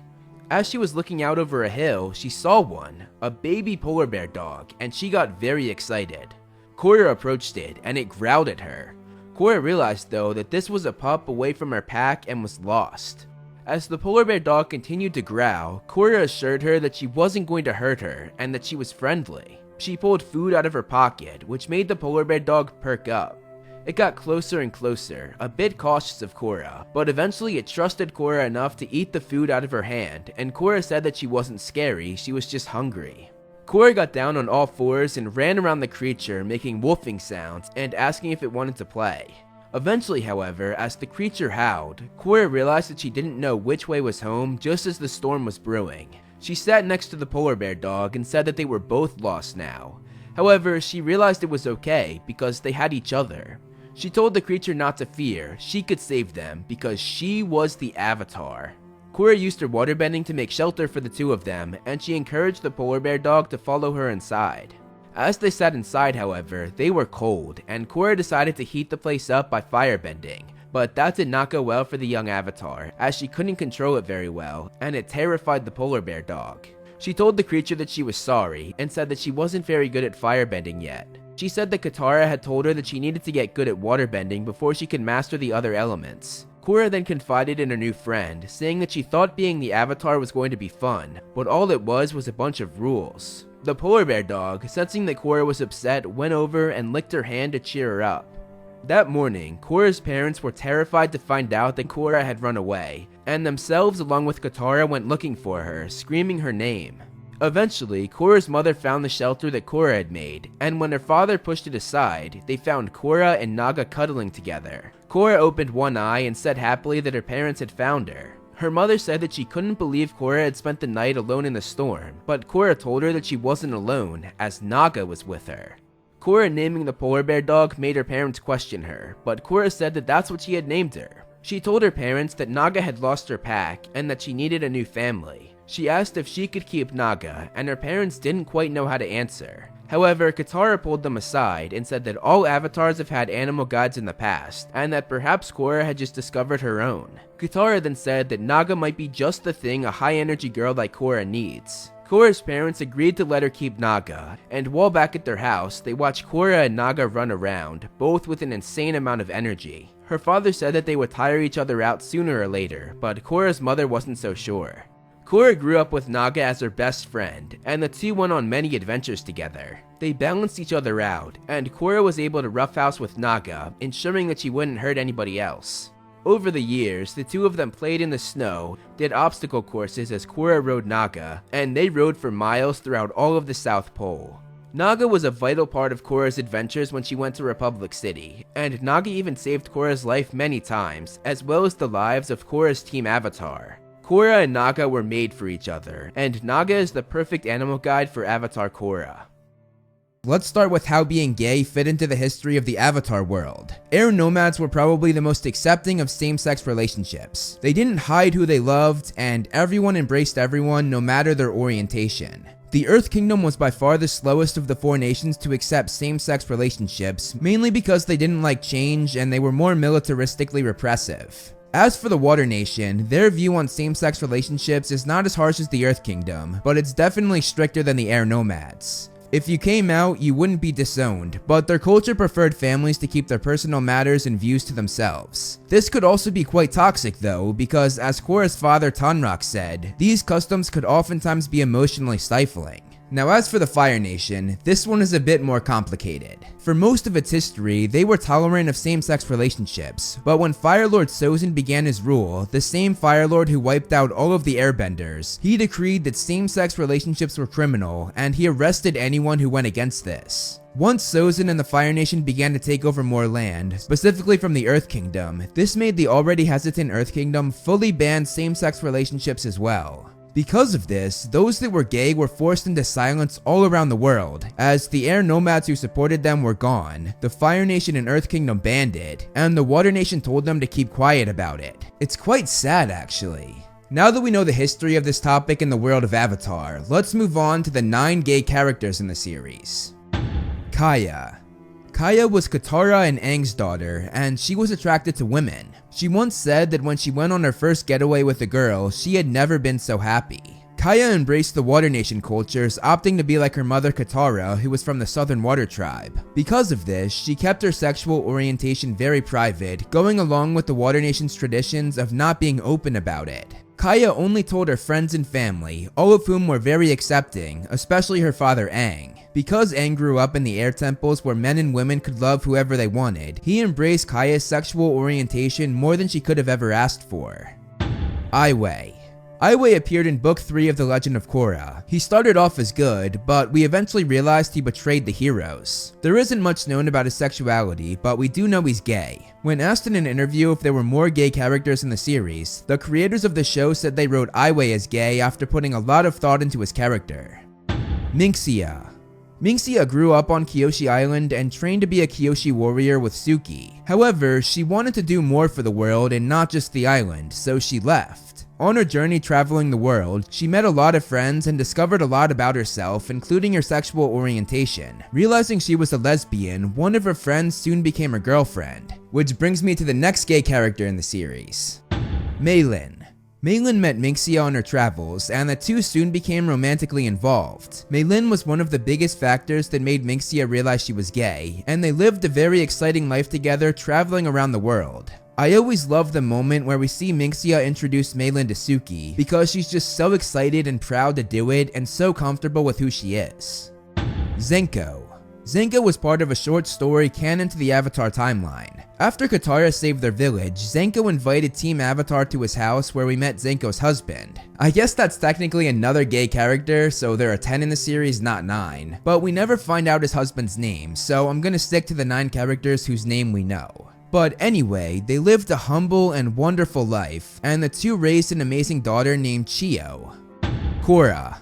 [SPEAKER 2] As she was looking out over a hill, she saw one, a baby polar bear dog, and she got very excited. Korra approached it, and it growled at her. Korra realized though that this was a pup away from her pack and was lost. As the polar bear dog continued to growl, Korra assured her that she wasn't going to hurt her, and that she was friendly. She pulled food out of her pocket, which made the polar bear dog perk up. It got closer and closer, a bit cautious of Korra, but eventually it trusted Korra enough to eat the food out of her hand, and Korra said that she wasn't scary, she was just hungry. Korra got down on all fours and ran around the creature, making wolfing sounds and asking if it wanted to play. Eventually, however, as the creature howled, Korra realized that she didn't know which way was home just as the storm was brewing. She sat next to the polar bear dog and said that they were both lost now. However, she realized it was okay because they had each other. She told the creature not to fear, she could save them because she was the Avatar. Korra used her waterbending to make shelter for the two of them, and she encouraged the polar bear dog to follow her inside. As they sat inside, however, they were cold, and Korra decided to heat the place up by firebending. But that did not go well for the young Avatar, as she couldn't control it very well, and it terrified the polar bear dog. She told the creature that she was sorry, and said that she wasn't very good at firebending yet. She said that Katara had told her that she needed to get good at waterbending before she could master the other elements. Korra then confided in her new friend, saying that she thought being the Avatar was going to be fun, but all it was a bunch of rules. The polar bear dog, sensing that Korra was upset, went over and licked her hand to cheer her up. That morning, Korra's parents were terrified to find out that Korra had run away, and themselves along with Katara went looking for her, screaming her name. Eventually, Korra's mother found the shelter that Korra had made, and when her father pushed it aside, they found Korra and Naga cuddling together. Korra opened one eye and said happily that her parents had found her. Her mother said that she couldn't believe Korra had spent the night alone in the storm, but Korra told her that she wasn't alone, as Naga was with her. Korra naming the polar bear dog made her parents question her, but Korra said that that's what she had named her. She told her parents that Naga had lost her pack, and that she needed a new family. She asked if she could keep Naga, and her parents didn't quite know how to answer. However, Katara pulled them aside and said that all avatars have had animal guides in the past, and that perhaps Korra had just discovered her own. Katara then said that Naga might be just the thing a high-energy girl like Korra needs. Korra's parents agreed to let her keep Naga, and while back at their house, they watched Korra and Naga run around, both with an insane amount of energy. Her father said that they would tire each other out sooner or later, but Korra's mother wasn't so sure. Korra grew up with Naga as her best friend, and the two went on many adventures together. They balanced each other out, and Korra was able to roughhouse with Naga, ensuring that she wouldn't hurt anybody else. Over the years, the two of them played in the snow, did obstacle courses as Korra rode Naga, and they rode for miles throughout all of the South Pole. Naga was a vital part of Korra's adventures when she went to Republic City, and Naga even saved Korra's life many times, as well as the lives of Korra's team Avatar. Korra and Naga were made for each other, and Naga is the perfect animal guide for Avatar Korra.
[SPEAKER 1] Let's start with how being gay fit into the history of the Avatar world. Air nomads were probably the most accepting of same-sex relationships. They didn't hide who they loved, and everyone embraced everyone no matter their orientation. The Earth Kingdom was by far the slowest of the four nations to accept same-sex relationships, mainly because they didn't like change and they were more militaristically repressive. As for the Water Nation, their view on same-sex relationships is not as harsh as the Earth Kingdom, but it's definitely stricter than the Air Nomads. If you came out, you wouldn't be disowned, but their culture preferred families to keep their personal matters and views to themselves. This could also be quite toxic though, because as Korra's father Tanrak said, these customs could oftentimes be emotionally stifling. Now as for the Fire Nation, this one is a bit more complicated. For most of its history, they were tolerant of same-sex relationships, but when Fire Lord Sozin began his rule, the same Fire Lord who wiped out all of the Airbenders, he decreed that same-sex relationships were criminal, and he arrested anyone who went against this. Once Sozin and the Fire Nation began to take over more land, specifically from the Earth Kingdom, this made the already hesitant Earth Kingdom fully ban same-sex relationships as well. Because of this, those that were gay were forced into silence all around the world, as the Air Nomads who supported them were gone, the Fire Nation and Earth Kingdom banned it, and the Water Nation told them to keep quiet about it. It's quite sad actually. Now that we know the history of this topic in the world of Avatar, let's move on to the 9 gay characters in the series. Kaya. Kaya was Katara and Aang's daughter, and she was attracted to women. She once said that when she went on her first getaway with a girl, she had never been so happy. Kaya embraced the Water Nation cultures, opting to be like her mother Katara, who was from the Southern Water Tribe. Because of this, she kept her sexual orientation very private, going along with the Water Nation's traditions of not being open about it. Kaya only told her friends and family, all of whom were very accepting, especially her father Aang. Because Aang grew up in the air temples where men and women could love whoever they wanted, he embraced Kaya's sexual orientation more than she could have ever asked for. Aiwei. Aiwei appeared in Book 3 of The Legend of Korra. He started off as good, but we eventually realized he betrayed the heroes. There isn't much known about his sexuality, but we do know he's gay. When asked in an interview if there were more gay characters in the series, the creators of the show said they wrote Aiwei as gay after putting a lot of thought into his character. Minxia. Minxia grew up on Kyoshi Island and trained to be a Kyoshi warrior with Suki. However, she wanted to do more for the world and not just the island, so she left. On her journey traveling the world, she met a lot of friends and discovered a lot about herself, including her sexual orientation. Realizing she was a lesbian, one of her friends soon became her girlfriend. Which brings me to the next gay character in the series. Meilin. Meilin met Minxia on her travels, and the two soon became romantically involved. Meilin was one of the biggest factors that made Minxia realize she was gay, and they lived a very exciting life together traveling around the world. I always love the moment where we see Minxia introduce Meilin to Suki, because she's just so excited and proud to do it and so comfortable with who she is. Zenko. Zenko was part of a short story canon to the Avatar timeline. After Katara saved their village, Zenko invited Team Avatar to his house where we met Zenko's husband. I guess that's technically another gay character, so there are 10 in the series, not 9. But we never find out his husband's name, so I'm gonna stick to the 9 characters whose name we know. But anyway, they lived a humble and wonderful life, and the two raised an amazing daughter named Chiyo. Korra.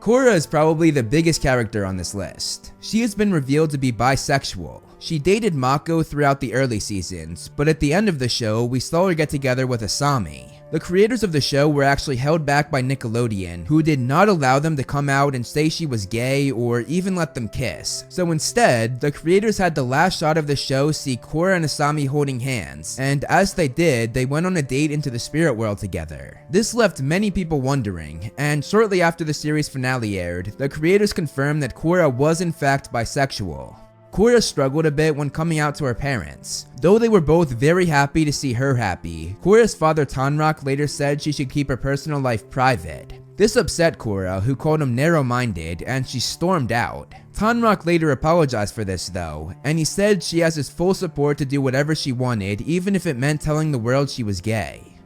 [SPEAKER 1] Korra is probably the biggest character on this list. She has been revealed to be bisexual. She dated Mako throughout the early seasons, but at the end of the show, we saw her get together with Asami. The creators of the show were actually held back by Nickelodeon, who did not allow them to come out and say she was gay or even let them kiss. So instead, the creators had the last shot of the show see Korra and Asami holding hands, and as they did, they went on a date into the spirit world together. This left many people wondering, and shortly after the series finale aired, the creators confirmed that Korra was in fact bisexual. Korra struggled a bit when coming out to her parents. Though they were both very happy to see her happy, Korra's father Tanrak later said she should keep her personal life private. This upset Korra, who called him narrow-minded, and she stormed out. Tonraq later apologized for this though, and he said she has his full support to do whatever she wanted, even if it meant telling the world she was gay.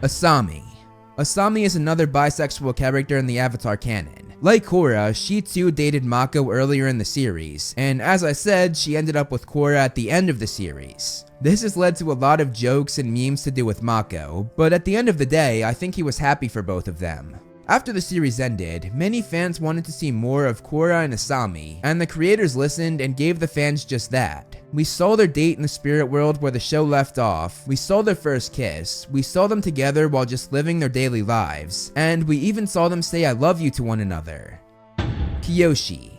[SPEAKER 1] Asami. Asami is another bisexual character in the Avatar canon. Like Korra, she too dated Mako earlier in the series, and as I said, she ended up with Korra at the end of the series. This has led to a lot of jokes and memes to do with Mako, but at the end of the day, I think he was happy for both of them. After the series ended, many fans wanted to see more of Korra and Asami, and the creators listened and gave the fans just that. We saw their date in the spirit world where the show left off, we saw their first kiss, we saw them together while just living their daily lives, and we even saw them say I love you to one another. Kyoshi.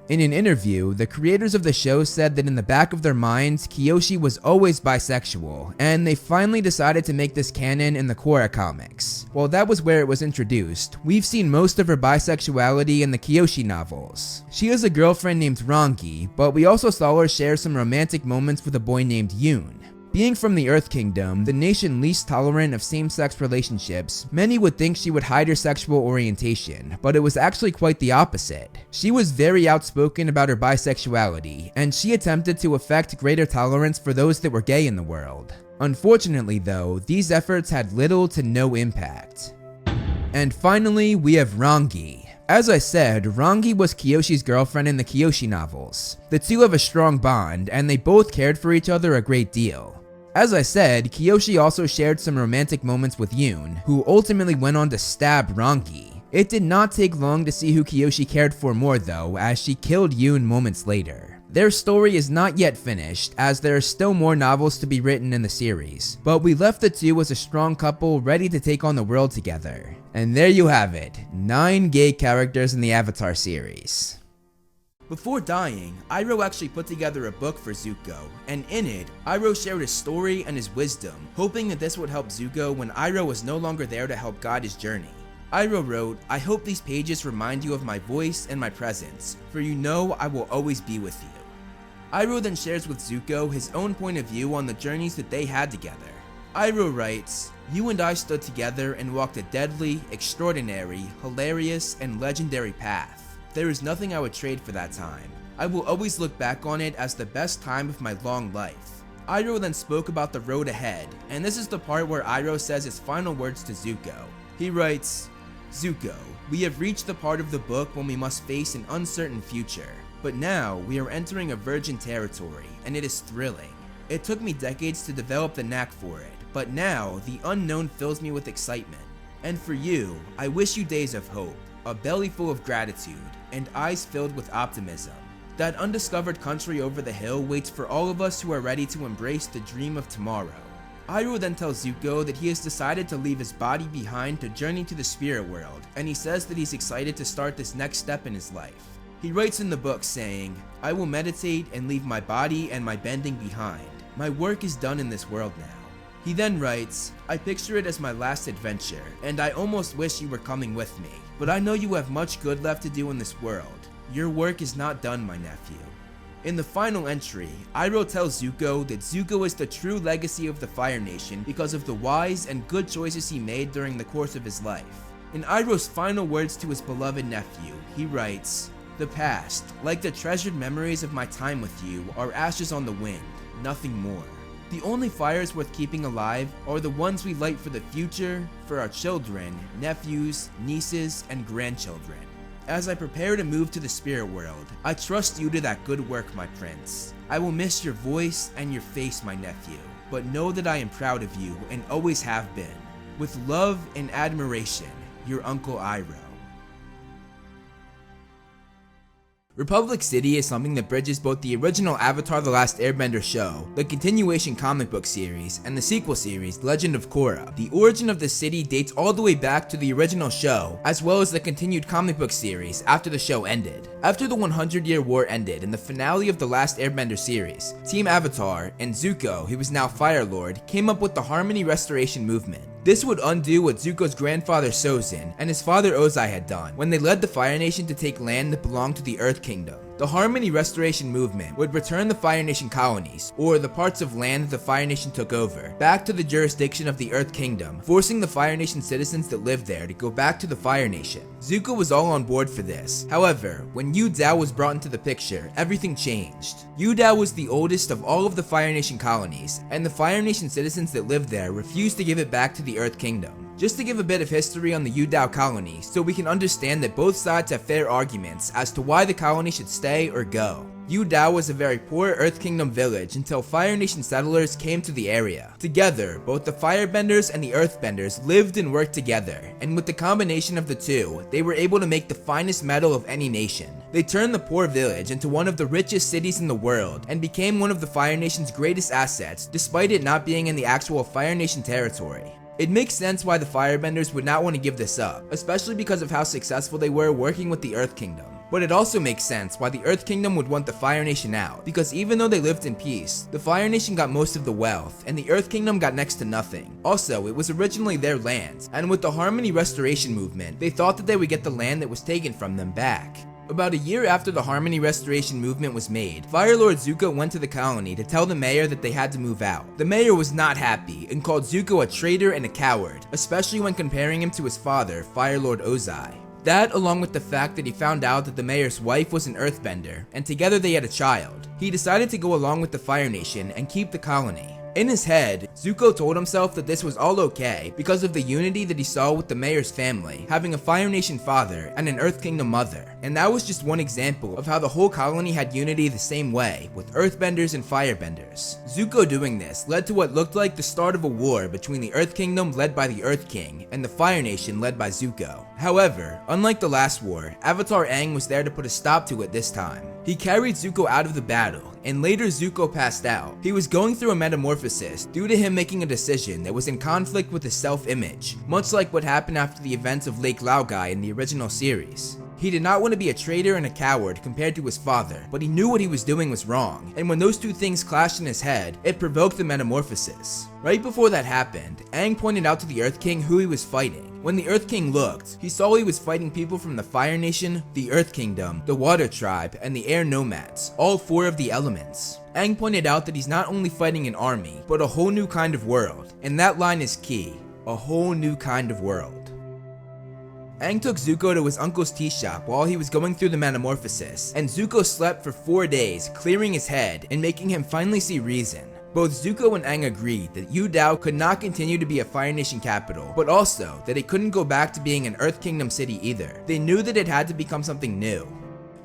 [SPEAKER 1] In an interview, the creators of the show said that in the back of their minds, Kyoshi was always bisexual, and they finally decided to make this canon in the Korra comics. While that was where it was introduced, we've seen most of her bisexuality in the Kyoshi novels. She has a girlfriend named Rangi, but we also saw her share some romantic moments with a boy named Yoon. Being from the Earth Kingdom, the nation least tolerant of same-sex relationships, many would think she would hide her sexual orientation, but it was actually quite the opposite. She was very outspoken about her bisexuality, and she attempted to effect greater tolerance for those that were gay in the world. Unfortunately though, these efforts had little to no impact. And finally, we have Rangi. As I said, Rangi was Kyoshi's girlfriend in the Kyoshi novels. The two have a strong bond, and they both cared for each other a great deal. As I said, Kyoshi also shared some romantic moments with Yoon, who ultimately went on to stab Rangi. It did not take long to see who Kyoshi cared for more though, as she killed Yoon moments later. Their story is not yet finished, as there are still more novels to be written in the series, but we left the two as a strong couple ready to take on the world together. And there you have it, 9 gay characters in the Avatar series.
[SPEAKER 2] Before dying, Iroh actually put together a book for Zuko, and in it, Iroh shared his story and his wisdom, hoping that this would help Zuko when Iroh was no longer there to help guide his journey. Iroh wrote, "I hope these pages remind you of my voice and my presence, for you know I will always be with you." Iroh then shares with Zuko his own point of view on the journeys that they had together. Iroh writes, "You and I stood together and walked a deadly, extraordinary, hilarious, and legendary path. There is nothing I would trade for that time. I will always look back on it as the best time of my long life." Iroh then spoke about the road ahead, and this is the part where Iroh says his final words to Zuko. He writes, "Zuko, we have reached the part of the book when we must face an uncertain future. But now, we are entering a virgin territory, and it is thrilling. It took me decades to develop the knack for it, but now, the unknown fills me with excitement. And for you, I wish you days of hope, a belly full of gratitude, and eyes filled with optimism. That undiscovered country over the hill waits for all of us who are ready to embrace the dream of tomorrow." Iroh then tells Zuko that he has decided to leave his body behind to journey to the spirit world, and he says that he's excited to start this next step in his life. He writes in the book saying, "I will meditate and leave my body and my bending behind. My work is done in this world now." He then writes, "I picture it as my last adventure, and I almost wish you were coming with me, but I know you have much good left to do in this world. Your work is not done, my nephew." In the final entry, Iroh tells Zuko that Zuko is the true legacy of the Fire Nation because of the wise and good choices he made during the course of his life. In Iroh's final words to his beloved nephew, he writes, "The past, like the treasured memories of my time with you, are ashes on the wind, nothing more. The only fires worth keeping alive are the ones we light for the future, for our children, nephews, nieces, and grandchildren. As I prepare to move to the spirit world, I trust you to that good work, my prince. I will miss your voice and your face, my nephew, but know that I am proud of you and always have been. With love and admiration, your Uncle Iroh." Republic City is something that bridges both the original Avatar The Last Airbender show, the continuation comic book series, and the sequel series, Legend of Korra. The origin of the city dates all the way back to the original show, as well as the continued comic book series after the show ended. After the 100-year war ended in the finale of The Last Airbender series, Team Avatar and Zuko, who is now Fire Lord, came up with the Harmony Restoration movement. This would undo what Zuko's grandfather Sozin and his father Ozai had done when they led the Fire Nation to take land that belonged to the Earth Kingdom. The Harmony Restoration Movement would return the Fire Nation colonies, or the parts of land that the Fire Nation took over, back to the jurisdiction of the Earth Kingdom, forcing the Fire Nation citizens that lived there to go back to the Fire Nation. Zuko was all on board for this. However, when Yu Dao was brought into the picture, everything changed. Yu Dao was the oldest of all of the Fire Nation colonies, and the Fire Nation citizens that lived there refused to give it back to the Earth Kingdom. Just to give a bit of history on the Yu Dao colony so we can understand that both sides have fair arguments as to why the colony should stay or go. Yu Dao was a very poor Earth Kingdom village until Fire Nation settlers came to the area. Together, both the Firebenders and the Earthbenders lived and worked together, and with the combination of the two, they were able to make the finest metal of any nation. They turned the poor village into one of the richest cities in the world, and became one of the Fire Nation's greatest assets, despite it not being in the actual Fire Nation territory. It makes sense why the Firebenders would not want to give this up, especially because of how successful they were working with the Earth Kingdom. But it also makes sense why the Earth Kingdom would want the Fire Nation out, because even though they lived in peace, the Fire Nation got most of the wealth, and the Earth Kingdom got next to nothing. Also, it was originally their land, and with the Harmony Restoration Movement, they thought that they would get the land that was taken from them back. About a year after the Harmony Restoration Movement was made, Fire Lord Zuko went to the colony to tell the mayor that they had to move out. The mayor was not happy and called Zuko a traitor and a coward, especially when comparing him to his father, Fire Lord Ozai. That, along with the fact that he found out that the mayor's wife was an earthbender, and together they had a child, he decided to go along with the Fire Nation and keep the colony. In his head, Zuko told himself that this was all okay because of the unity that he saw with the mayor's family, having a Fire Nation father and an Earth Kingdom mother. And that was just one example of how the whole colony had unity the same way, with Earthbenders and Firebenders. Zuko doing this led to what looked like the start of a war between the Earth Kingdom led by the Earth King and the Fire Nation led by Zuko. However, unlike the last war, Avatar Aang was there to put a stop to it this time. He carried Zuko out of the battle, and later Zuko passed out. He was going through a metamorphosis due to him making a decision that was in conflict with his self-image, much like what happened after the events of Lake Laogai in the original series. He did not want to be a traitor and a coward compared to his father, but he knew what he was doing was wrong, and when those two things clashed in his head, it provoked the metamorphosis. Right before that happened, Aang pointed out to the Earth King who he was fighting. When the Earth King looked, he saw he was fighting people from the Fire Nation, the Earth Kingdom, the Water Tribe, and the Air Nomads, all four of the elements. Aang pointed out that he's not only fighting an army, but a whole new kind of world, and that line is key, a whole new kind of world. Aang took Zuko to his uncle's tea shop while he was going through the metamorphosis, and Zuko slept for 4 days, clearing his head and making him finally see reason. Both Zuko and Aang agreed that Yu Dao could not continue to be a Fire Nation capital, but also that it couldn't go back to being an Earth Kingdom city either. They knew that it had to become something new.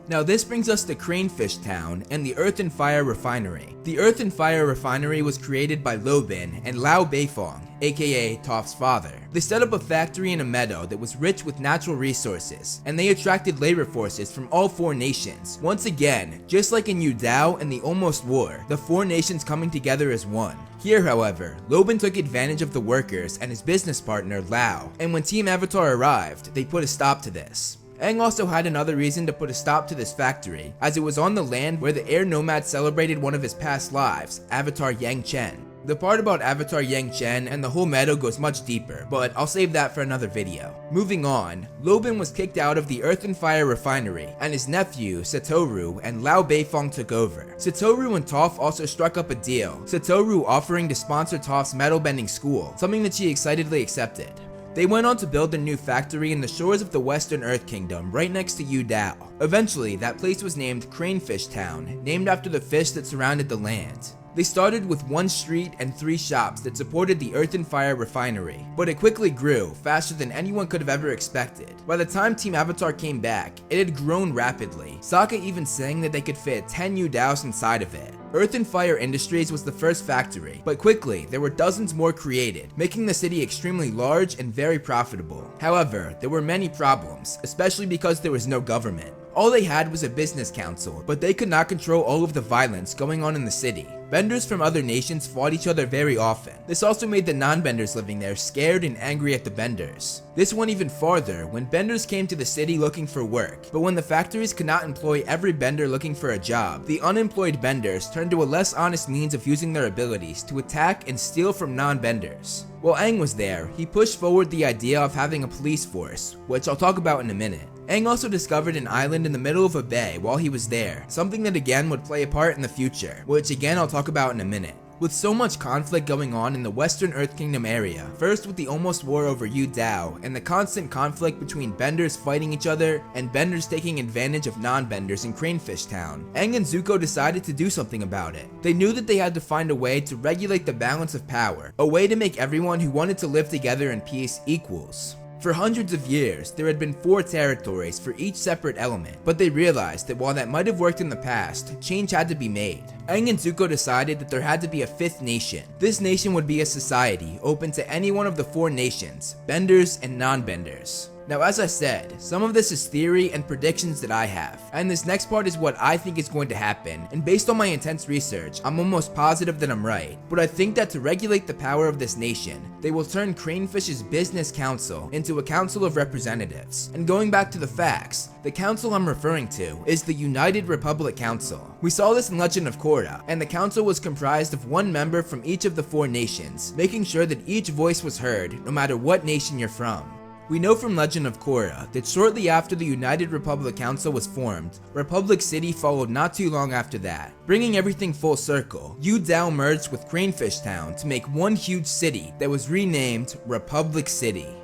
[SPEAKER 2] Now this brings us to Cranefish Town and the Earth and Fire Refinery. The Earth and Fire Refinery was created by Lobin and Lao Beifong, aka Toph's father. They set up a factory in a meadow that was rich with natural resources, and they attracted labor forces from all 4 nations. Once again, just like in Yu Dao and the Almost War, the 4 nations coming together as one. Here, however, Lobin took advantage of the workers and his business partner Lao, and when Team Avatar arrived, they put a stop to this. Aang also had another reason to put a stop to this factory, as it was on the land where the Air Nomad celebrated one of his past lives, Avatar Yang Chen. The part about Avatar Yang Chen and the whole meadow goes much deeper, but I'll save that for another video. Moving on, Lobin was kicked out of the Earth and Fire Refinery, and his nephew, Satoru, and Lao Beifong took over. Satoru and Toph also struck up a deal, Satoru offering to sponsor Toph's metal bending school, something that she excitedly accepted. They went on to build a new factory in the shores of the Western Earth Kingdom, right next to Yu Dao. Eventually, that place was named Cranefish Town, named after the fish that surrounded the land. They started with 1 street and 3 shops that supported the Earth and Fire Refinery, but it quickly grew, faster than anyone could have ever expected. By the time Team Avatar came back, it had grown rapidly, Sokka even saying that they could fit 10 Yu Daos inside of it. Earth and Fire Industries was the first factory, but quickly there were dozens more created, making the city extremely large and very profitable. However, there were many problems, especially because there was no government. All they had was a business council, but they could not control all of the violence going on in the city. Benders from other nations fought each other very often. This also made the non-benders living there scared and angry at the benders. This went even farther when benders came to the city looking for work, but when the factories could not employ every bender looking for a job, the unemployed benders turned to a less honest means of using their abilities to attack and steal from non-benders. While Aang was there, he pushed forward the idea of having a police force, which I'll talk about in a minute. Aang also discovered an island in the middle of a bay while he was there, something that again would play a part in the future, which again I'll talk about in a minute. With so much conflict going on in the Western Earth Kingdom area, first with the almost war over Yu Dao and the constant conflict between benders fighting each other and benders taking advantage of non-benders in Cranefish Town, Aang and Zuko decided to do something about it. They knew that they had to find a way to regulate the balance of power, a way to make everyone who wanted to live together in peace equals. For hundreds of years, there had been 4 territories for each separate element, but they realized that while that might have worked in the past, change had to be made. Aang and Zuko decided that there had to be a 5th nation. This nation would be a society open to any one of the 4 nations, benders and non-benders. Now, as I said, some of this is theory and predictions that I have, and this next part is what I think is going to happen, and based on my intense research, I'm almost positive that I'm right. But I think that to regulate the power of this nation, they will turn Cranefish's business council into a council of representatives. And going back to the facts, the council I'm referring to is the United Republic Council. We saw this in Legend of Korra, and the council was comprised of 1 member from each of the 4 nations, making sure that each voice was heard, no matter what nation you're from. We know from Legend of Korra that shortly after the United Republic Council was formed, Republic City followed not too long after that. Bringing everything full circle, Yu Dao merged with Cranefish Town to make one huge city that was renamed Republic City.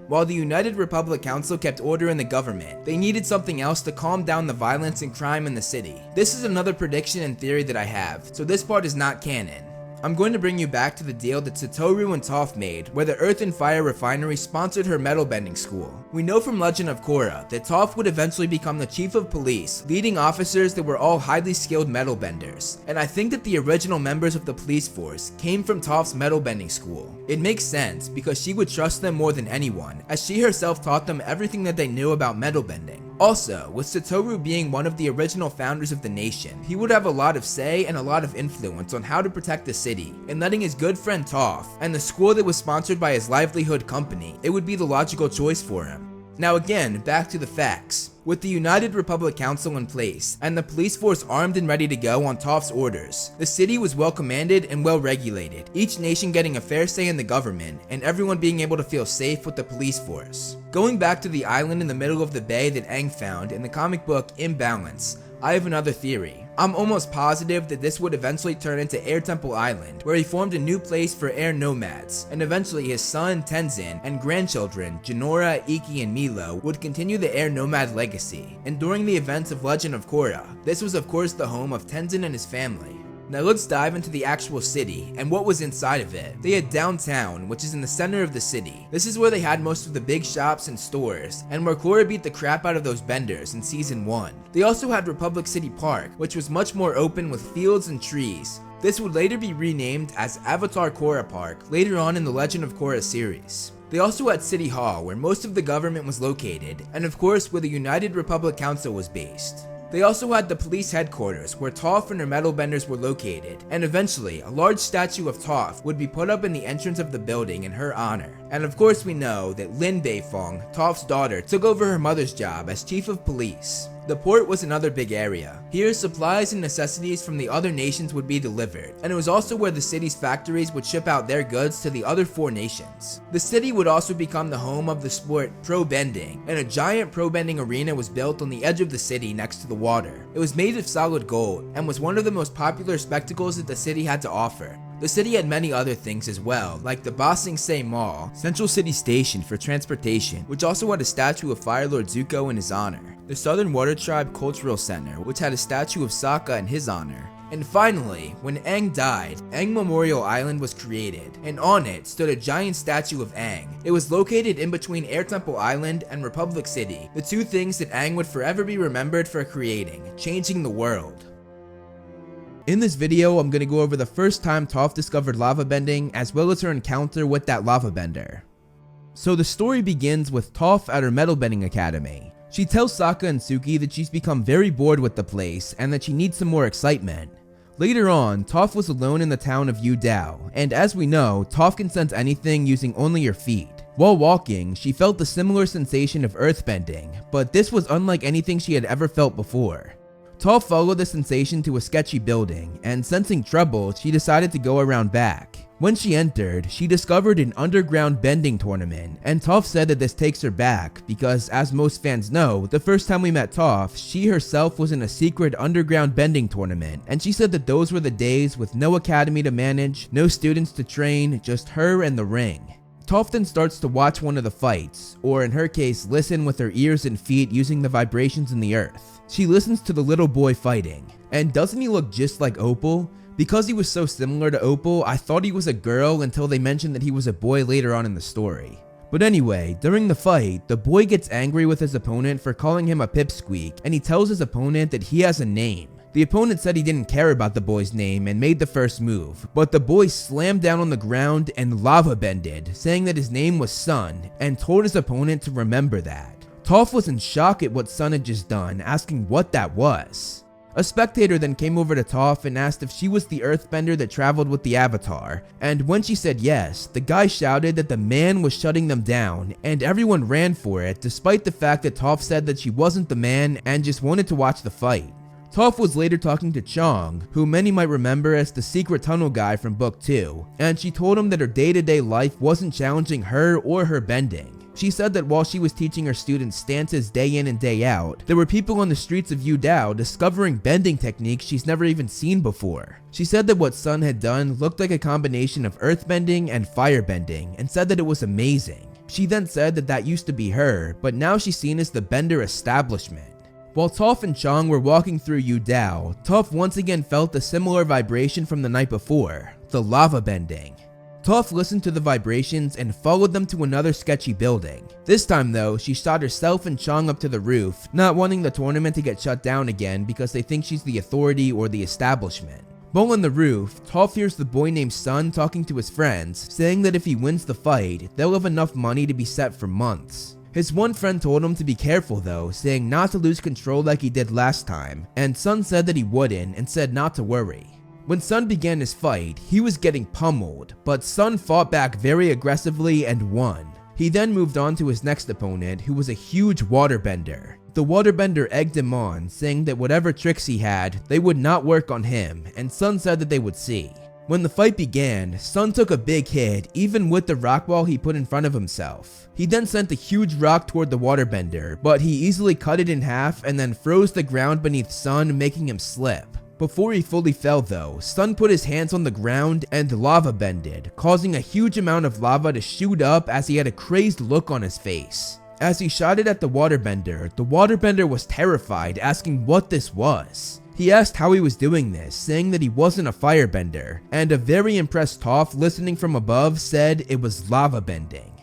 [SPEAKER 2] While the United Republic Council kept order in the government, they needed something else to calm down the violence and crime in the city. This is another prediction and theory that I have, so this part is not canon. I'm going to bring you back to the deal that Satoru and Toph made, where the Earth and Fire Refinery sponsored her metal bending school. We know from Legend of Korra that Toph would eventually become the chief of police, leading officers that were all highly skilled metal benders. And I think that the original members of the police force came from Toph's metal bending school. It makes sense because she would trust them more than anyone, as she herself taught them everything that they knew about metal bending. Also, with Satoru being one of the original founders of the nation, he would have a lot of say and a lot of influence on how to protect the city, and letting his good friend Toph, and the school that was sponsored by his livelihood company, it would be the logical choice for him. Now again, back to the facts. With the United Republic Council in place, and the police force armed and ready to go on Toph's orders, the city was well commanded and well regulated, each nation getting a fair say in the government, and everyone being able to feel safe with the police force. Going back to the island in the middle of the bay that Aang found in the comic book Imbalance, I have another theory. I'm almost positive that this would eventually turn into Air Temple Island, where he formed a new place for air nomads, and eventually his son Tenzin and grandchildren Jinora, Ikki, and Milo would continue the air nomad legacy. And during the events of Legend of Korra, this was of course the home of Tenzin and his family. Now let's dive into the actual city and what was inside of it. They had downtown, which is in the center of the city. This is where they had most of the big shops and stores, and where Korra beat the crap out of those benders in season 1. They also had Republic City Park, which was much more open with fields and trees. This would later be renamed as Avatar Korra Park later on in the Legend of Korra series. They also had City Hall, where most of the government was located, and of course where the United Republic Council was based. They also had the police headquarters, where Toph and her metal benders were located, and eventually a large statue of Toph would be put up in the entrance of the building in her honor. And of course we know that Lin Beifong, Toph's daughter, took over her mother's job as chief of police. The port was another big area. Here, supplies and necessities from the other nations would be delivered, and it was also where the city's factories would ship out their goods to the other 4 nations. The city would also become the home of the sport pro bending, and a giant pro bending arena was built on the edge of the city next to the water. It was made of solid gold, and was one of the most popular spectacles that the city had to offer. The city had many other things as well, like the Ba Sing Se Mall, Central City Station for transportation, which also had a statue of Fire Lord Zuko in his honor, the Southern Water Tribe Cultural Center, which had a statue of Sokka in his honor. And finally, when Aang died, Aang Memorial Island was created, and on it stood a giant statue of Aang. It was located in between Air Temple Island and Republic City, the 2 things that Aang would forever be remembered for creating, changing the world. In this video, I'm going to go over the first time Toph discovered lava bending, as well as her encounter with that lava bender. So the story begins with Toph at her metal bending academy. She tells Sokka and Suki that she's become very bored with the place and that she needs some more excitement. Later on, Toph was alone in the town of Yu Dao, and as we know, Toph can sense anything using only her feet. While walking, she felt the similar sensation of earthbending, but this was unlike anything she had ever felt before. Toph followed the sensation to a sketchy building, and sensing trouble, she decided to go around back.
[SPEAKER 1] When she entered, she discovered an underground bending tournament, and Toph said that this takes her back because, as most fans know, the first time we met Toph, she herself was in a secret underground bending tournament, and she said that those were the days with no academy to manage, no students to train, just her and the ring. Toph then starts to watch one of the fights, or in her case, listen with her ears and feet using the vibrations in the earth. She listens to the little boy fighting, and doesn't he look just like Opal? Because he was so similar to Opal, I thought he was a girl until they mentioned that he was a boy later on in the story. But anyway, during the fight, the boy gets angry with his opponent for calling him a pipsqueak, and he tells his opponent that he has a name. The opponent said he didn't care about the boy's name and made the first move, but the boy slammed down on the ground and lava bended, saying that his name was Sun, and told his opponent to remember that. Toph was in shock at what Sun had just done, asking what that was. A spectator then came over to Toph and asked if she was the earthbender that traveled with the Avatar, and when she said yes, the guy shouted that the man was shutting them down, and everyone ran for it despite the fact that Toph said that she wasn't the man and just wanted to watch the fight. Toph was later talking to Chong, who many might remember as the secret tunnel guy from book 2, and she told him that her day-to-day life wasn't challenging her or her bending. She said that while she was teaching her students stances day in and day out, there were people on the streets of Yu Dao discovering bending techniques she's never even seen before. She said that what Sun had done looked like a combination of earthbending and firebending, and said that it was amazing. She then said that that used to be her, but now she's seen as the bender establishment. While Toph and Chong were walking through Yu Dao, Toph once again felt a similar vibration from the night before, the lava bending. Toph listened to the vibrations and followed them to another sketchy building. This time though, she shot herself and Chong up to the roof, not wanting the tournament to get shut down again because they think she's the authority or the establishment. While on the roof, Toph hears the boy named Sun talking to his friends, saying that if he wins the fight, they'll have enough money to be set for months. His one friend told him to be careful though, saying not to lose control like he did last time, and Sun said that he wouldn't and said not to worry. When Sun began his fight, he was getting pummeled, but Sun fought back very aggressively and won. He then moved on to his next opponent, who was a huge waterbender. The waterbender egged him on, saying that whatever tricks he had, they would not work on him, and Sun said that they would see. When the fight began, Sun took a big hit, even with the rock wall he put in front of himself. He then sent a huge rock toward the waterbender, but he easily cut it in half and then froze the ground beneath Sun, making him slip. Before he fully fell though, Sun put his hands on the ground and lava bended, causing a huge amount of lava to shoot up as he had a crazed look on his face. As he shot it at the waterbender was terrified, asking what this was. He asked how he was doing this, saying that he wasn't a firebender, and a very impressed Toph listening from above said it was lava bending.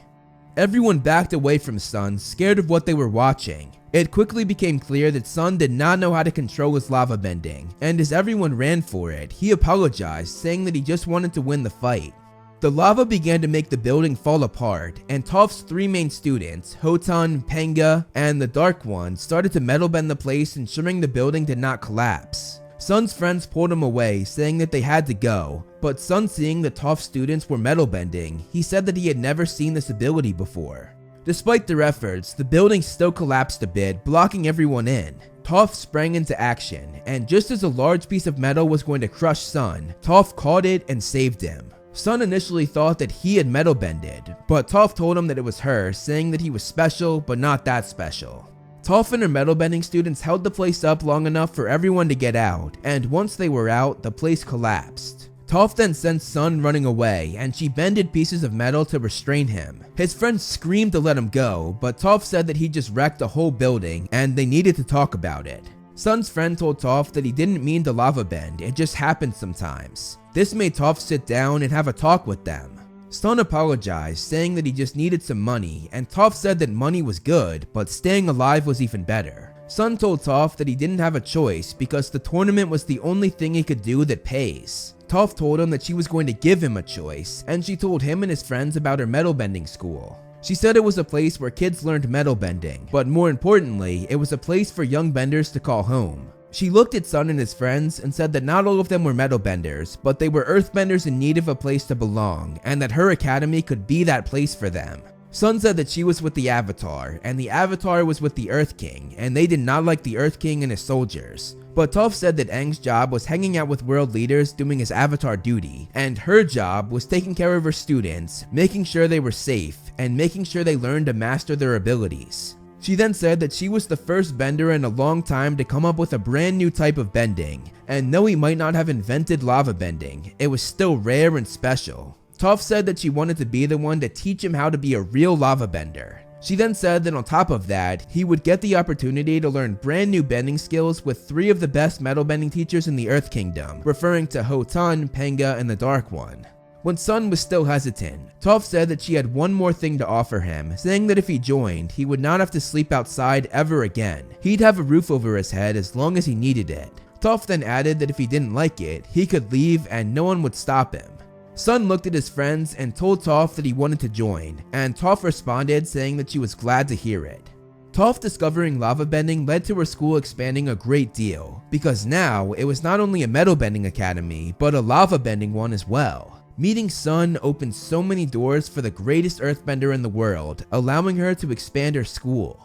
[SPEAKER 1] Everyone backed away from Sun, scared of what they were watching. It quickly became clear that Sun did not know how to control his lava bending, and as everyone ran for it, he apologized, saying that he just wanted to win the fight. The lava began to make the building fall apart, and Toph's three main students, Hotan, Penga, and the Dark One, started to metal bend the place, ensuring the building did not collapse. Sun's friends pulled him away, saying that they had to go, but Sun, seeing that Toph's students were metal bending, he said that he had never seen this ability before. Despite their efforts, the building still collapsed a bit, blocking everyone in. Toph sprang into action, and just as a large piece of metal was going to crush Sun, Toph caught it and saved him. Sun initially thought that he had metal bended, but Toph told him that it was her, saying that he was special, but not that special. Toph and her metal bending students held the place up long enough for everyone to get out, and once they were out, the place collapsed. Toph then sent Sun running away, and she bended pieces of metal to restrain him. His friends screamed to let him go, but Toph said that he just wrecked the whole building, and they needed to talk about it. Sun's friend told Toph that he didn't mean to lava bend, it just happens sometimes. This made Toph sit down and have a talk with them. Sun apologized, saying that he just needed some money, and Toph said that money was good, but staying alive was even better. Sun told Toph that he didn't have a choice because the tournament was the only thing he could do that pays. Toph told him that she was going to give him a choice, and she told him and his friends about her metal bending school. She said it was a place where kids learned metal bending, but more importantly, it was a place for young benders to call home. She looked at Sun and his friends and said that not all of them were metal benders, but they were earthbenders in need of a place to belong, and that her academy could be that place for them. Sun said that she was with the Avatar, and the Avatar was with the Earth King, and they did not like the Earth King and his soldiers. But Toph said that Aang's job was hanging out with world leaders doing his Avatar duty, and her job was taking care of her students, making sure they were safe, and making sure they learned to master their abilities. She then said that she was the first bender in a long time to come up with a brand new type of bending, and though he might not have invented lava bending, it was still rare and special. Toph said that she wanted to be the one to teach him how to be a real lava bender. She then said that on top of that, he would get the opportunity to learn brand new bending skills with 3 of the best metal bending teachers in the Earth Kingdom, referring to Ho-Tun, Penga, and the Dark One. When Sun was still hesitant, Toph said that she had one more thing to offer him, saying that if he joined, he would not have to sleep outside ever again. He'd have a roof over his head as long as he needed it. Toph then added that if he didn't like it, he could leave and no one would stop him. Sun looked at his friends and told Toph that he wanted to join, and Toph responded saying that she was glad to hear it. Toph discovering lava bending led to her school expanding a great deal, because now it was not only a metal bending academy, but a lava bending one as well. Meeting Sun opened so many doors for the greatest earthbender in the world, allowing her to expand her school.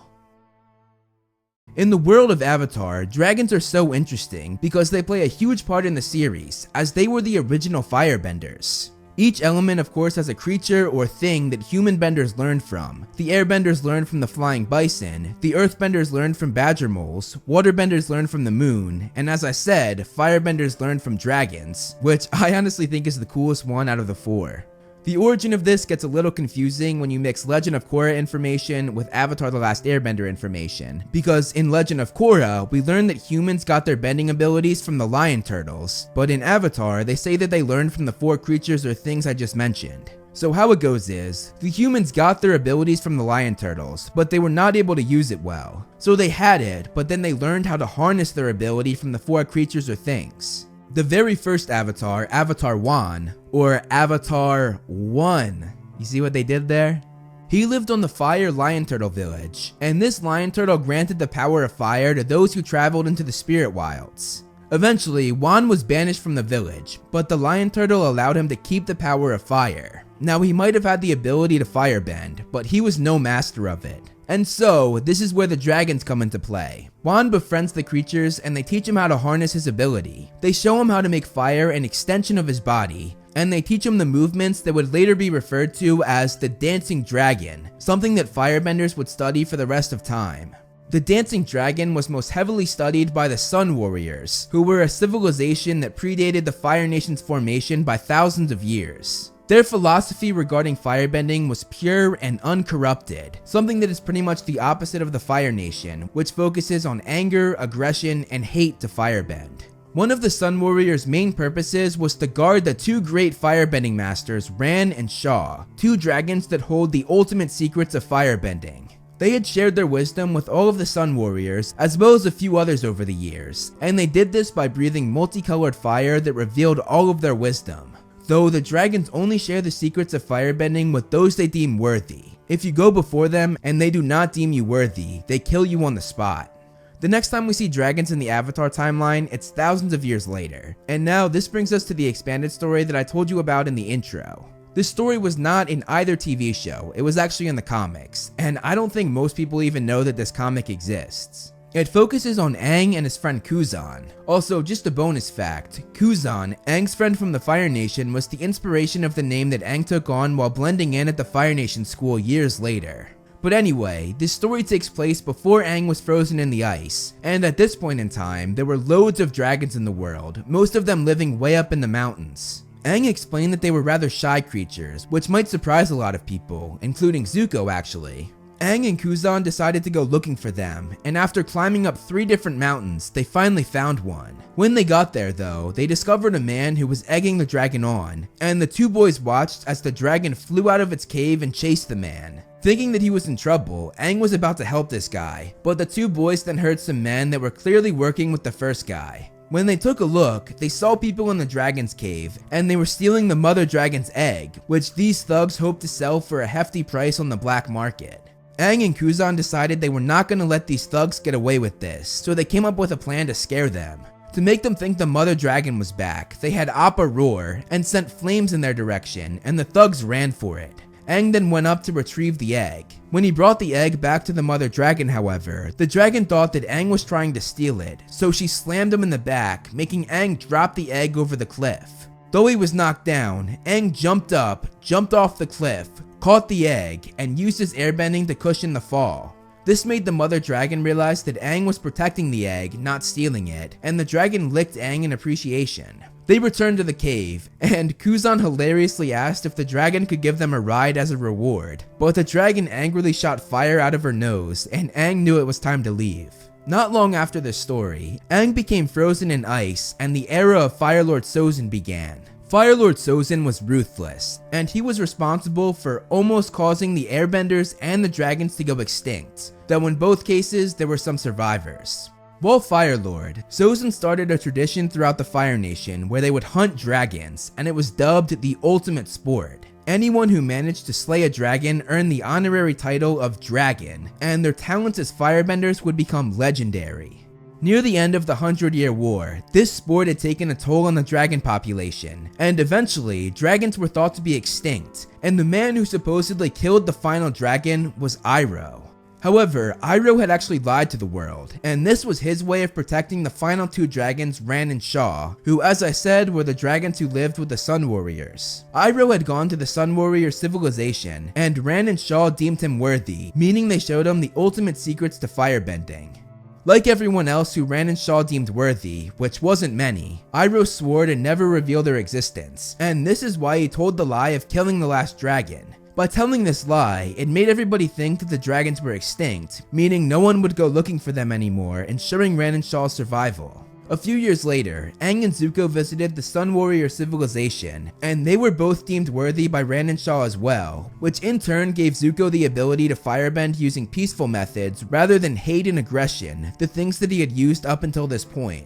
[SPEAKER 1] In the world of Avatar, dragons are so interesting because they play a huge part in the series, as they were the original firebenders. Each element of course has a creature or thing that human benders learned from. The airbenders learned from the flying bison, the earthbenders learned from badger moles, waterbenders learned from the moon, and as I said, firebenders learned from dragons, which I honestly think is the coolest one out of the 4. The origin of this gets a little confusing when you mix Legend of Korra information with Avatar The Last Airbender information, because in Legend of Korra, we learn that humans got their bending abilities from the lion turtles, but in Avatar, they say that they learned from the 4 creatures or things I just mentioned. So how it goes is, the humans got their abilities from the lion turtles, but they were not able to use it well. So they had it, but then they learned how to harness their ability from the 4 creatures or things. The very first Avatar, Avatar Wan, or Avatar 1, you see what they did there? He lived on the Fire Lion Turtle Village, and this lion turtle granted the power of fire to those who traveled into the spirit wilds. Eventually, Wan was banished from the village, but the lion turtle allowed him to keep the power of fire. Now he might have had the ability to firebend, but he was no master of it. And so, this is where the dragons come into play. Wan befriends the creatures and they teach him how to harness his ability. They show him how to make fire an extension of his body, and they teach him the movements that would later be referred to as the Dancing Dragon, something that firebenders would study for the rest of time. The Dancing Dragon was most heavily studied by the Sun Warriors, who were a civilization that predated the Fire Nation's formation by thousands of years. Their philosophy regarding firebending was pure and uncorrupted, something that is pretty much the opposite of the Fire Nation, which focuses on anger, aggression, and hate to firebend. One of the Sun Warriors' main purposes was to guard the 2 great firebending masters, Ran and Shaw, 2 dragons that hold the ultimate secrets of firebending. They had shared their wisdom with all of the Sun Warriors, as well as a few others over the years, and they did this by breathing multicolored fire that revealed all of their wisdom. Though the dragons only share the secrets of firebending with those they deem worthy. If you go before them and they do not deem you worthy, they kill you on the spot. The next time we see dragons in the Avatar timeline, it's thousands of years later. And now this brings us to the expanded story that I told you about in the intro. This story was not in either TV show, it was actually in the comics, and I don't think most people even know that this comic exists. It focuses on Aang and his friend Kuzan. Also, just a bonus fact, Kuzan, Aang's friend from the Fire Nation, was the inspiration of the name that Aang took on while blending in at the Fire Nation school years later. But anyway, this story takes place before Aang was frozen in the ice, and at this point in time, there were loads of dragons in the world, most of them living way up in the mountains. Aang explained that they were rather shy creatures, which might surprise a lot of people, including Zuko actually. Aang and Kuzan decided to go looking for them, and after climbing up 3 different mountains, they finally found one. When they got there though, they discovered a man who was egging the dragon on, and the 2 boys watched as the dragon flew out of its cave and chased the man. Thinking that he was in trouble, Aang was about to help this guy, but the 2 boys then heard some men that were clearly working with the first guy. When they took a look, they saw people in the dragon's cave, and they were stealing the mother dragon's egg, which these thugs hoped to sell for a hefty price on the black market. Aang and Kuzan decided they were not going to let these thugs get away with this, so they came up with a plan to scare them. To make them think the mother dragon was back, they had Appa roar and sent flames in their direction, and the thugs ran for it. Aang then went up to retrieve the egg. When he brought the egg back to the mother dragon, however, the dragon thought that Aang was trying to steal it, so she slammed him in the back, making Aang drop the egg over the cliff. Though he was knocked down, Aang jumped up, jumped off the cliff, caught the egg, and used his airbending to cushion the fall. This made the mother dragon realize that Aang was protecting the egg, not stealing it, and the dragon licked Aang in appreciation. They returned to the cave, and Kuzan hilariously asked if the dragon could give them a ride as a reward, but the dragon angrily shot fire out of her nose, and Aang knew it was time to leave. Not long after this story, Aang became frozen in ice, and the era of Fire Lord Sozin began. Fire Lord Sozin was ruthless, and he was responsible for almost causing the airbenders and the dragons to go extinct, though in both cases there were some survivors. While Fire Lord, Sozin started a tradition throughout the Fire Nation where they would hunt dragons, and it was dubbed the ultimate sport. Anyone who managed to slay a dragon earned the honorary title of Dragon, and their talents as firebenders would become legendary. Near the end of the 100-Year War, this sport had taken a toll on the dragon population, and eventually, dragons were thought to be extinct, and the man who supposedly killed the final dragon was Iroh. However, Iroh had actually lied to the world, and this was his way of protecting the final two dragons, Ran and Shaw, who, as I said, were the dragons who lived with the Sun Warriors. Iroh had gone to the Sun Warrior civilization, and Ran and Shaw deemed him worthy, meaning they showed him the ultimate secrets to firebending. Like everyone else who Ran and Shaw deemed worthy, which wasn't many, Iroh swore to never reveal their existence, and this is why he told the lie of killing the last dragon. By telling this lie, it made everybody think that the dragons were extinct, meaning no one would go looking for them anymore, ensuring Ran and Shaw's survival. A few years later, Aang and Zuko visited the Sun Warrior civilization, and they were both deemed worthy by Ran and Shaw as well, which in turn gave Zuko the ability to firebend using peaceful methods rather than hate and aggression, the things that he had used up until this point.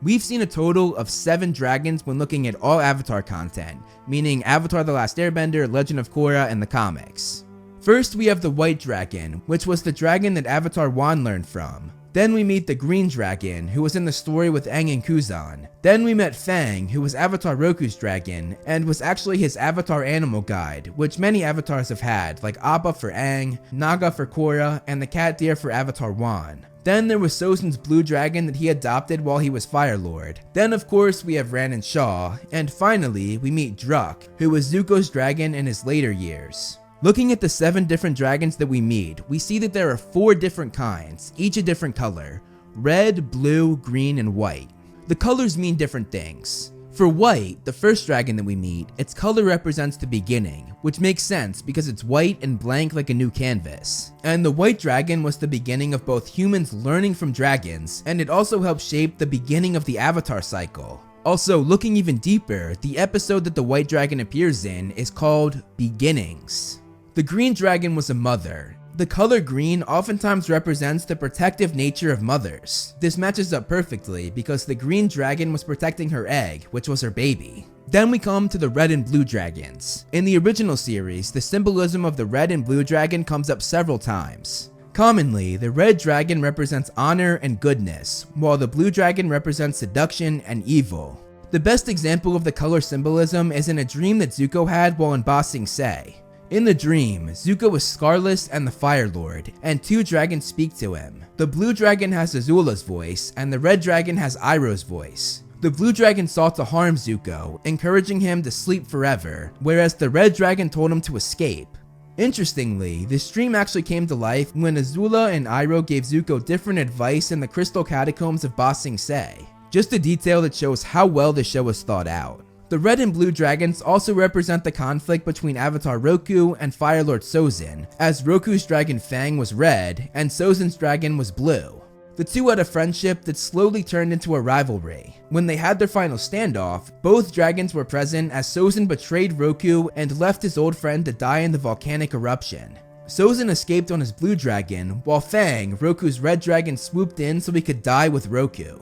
[SPEAKER 1] We've seen a total of 7 dragons when looking at all Avatar content, meaning Avatar The Last Airbender, Legend of Korra, and the comics. First, we have the White Dragon, which was the dragon that Avatar Wan learned from. Then we meet the Green Dragon, who was in the story with Aang and Kuzan. Then we met Fang, who was Avatar Roku's dragon, and was actually his Avatar animal guide, which many avatars have had, like Appa for Aang, Naga for Korra, and the cat deer for Avatar Wan. Then there was Sozin's blue dragon that he adopted while he was Fire Lord. Then of course we have Ran and Shaw, and finally we meet Druk, who was Zuko's dragon in his later years. Looking at the 7 different dragons that we meet, we see that there are 4 different kinds, each a different color: red, blue, green, and white. The colors mean different things. For white, the first dragon that we meet, its color represents the beginning, which makes sense because it's white and blank like a new canvas. And the white dragon was the beginning of both humans learning from dragons, and it also helped shape the beginning of the Avatar cycle. Also, looking even deeper, the episode that the white dragon appears in is called Beginnings. The green dragon was a mother. The color green oftentimes represents the protective nature of mothers. This matches up perfectly because the green dragon was protecting her egg, which was her baby. Then we come to the red and blue dragons. In the original series, the symbolism of the red and blue dragon comes up several times. Commonly, the red dragon represents honor and goodness, while the blue dragon represents seduction and evil. The best example of the color symbolism is in a dream that Zuko had while in Ba Sing Se. In the dream, Zuko is Scarless and the Fire Lord, and 2 dragons speak to him. The blue dragon has Azula's voice, and the red dragon has Iroh's voice. The blue dragon sought to harm Zuko, encouraging him to sleep forever, whereas the red dragon told him to escape. Interestingly, this dream actually came to life when Azula and Iroh gave Zuko different advice in the Crystal Catacombs of Ba Sing Se. Just a detail that shows how well the show was thought out. The red and blue dragons also represent the conflict between Avatar Roku and Fire Lord Sozin, as Roku's dragon Fang was red and Sozin's dragon was blue. The two had a friendship that slowly turned into a rivalry. When they had their final standoff, both dragons were present as Sozin betrayed Roku and left his old friend to die in the volcanic eruption. Sozin escaped on his blue dragon, while Fang, Roku's red dragon, swooped in so he could die with Roku.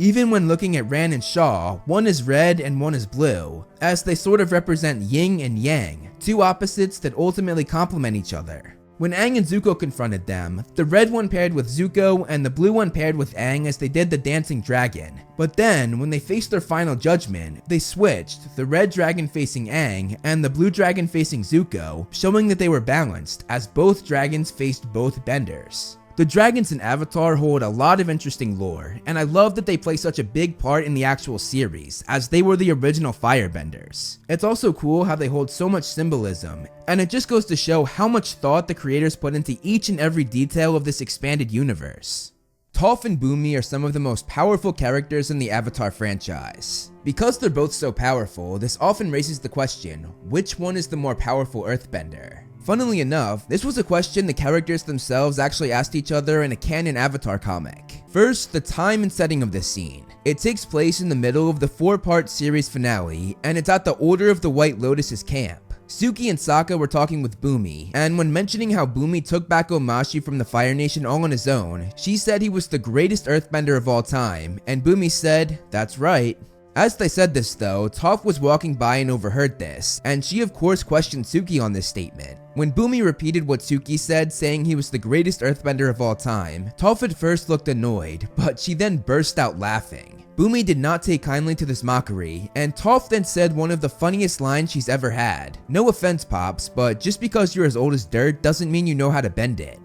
[SPEAKER 1] Even when looking at Ran and Shaw, one is red and one is blue, as they sort of represent yin and yang, 2 opposites that ultimately complement each other. When Aang and Zuko confronted them, the red one paired with Zuko and the blue one paired with Aang as they did the dancing dragon. But then, when they faced their final judgment, they switched, the red dragon facing Aang and the blue dragon facing Zuko, showing that they were balanced as both dragons faced both benders. The dragons in Avatar hold a lot of interesting lore, and I love that they play such a big part in the actual series, as they were the original firebenders. It's also cool how they hold so much symbolism, and it just goes to show how much thought the creators put into each and every detail of this expanded universe. Toph and Bumi are some of the most powerful characters in the Avatar franchise. Because they're both so powerful, this often raises the question, which one is the more powerful earthbender? Funnily enough, this was a question the characters themselves actually asked each other in a canon Avatar comic. First, the time and setting of this scene. It takes place in the middle of the 4-part series finale, and it's at the Order of the White Lotus's camp. Suki and Sokka were talking with Bumi, and when mentioning how Bumi took back Omashi from the Fire Nation all on his own, she said he was the greatest earthbender of all time, and Bumi said, "That's right." As they said this though, Toph was walking by and overheard this, and she of course questioned Suki on this statement. When Bumi repeated what Suki said, saying he was the greatest earthbender of all time, Toph at first looked annoyed, but she then burst out laughing. Bumi did not take kindly to this mockery, and Toph then said one of the funniest lines she's ever had. No offense, Pops, but just because you're as old as dirt doesn't mean you know how to bend it.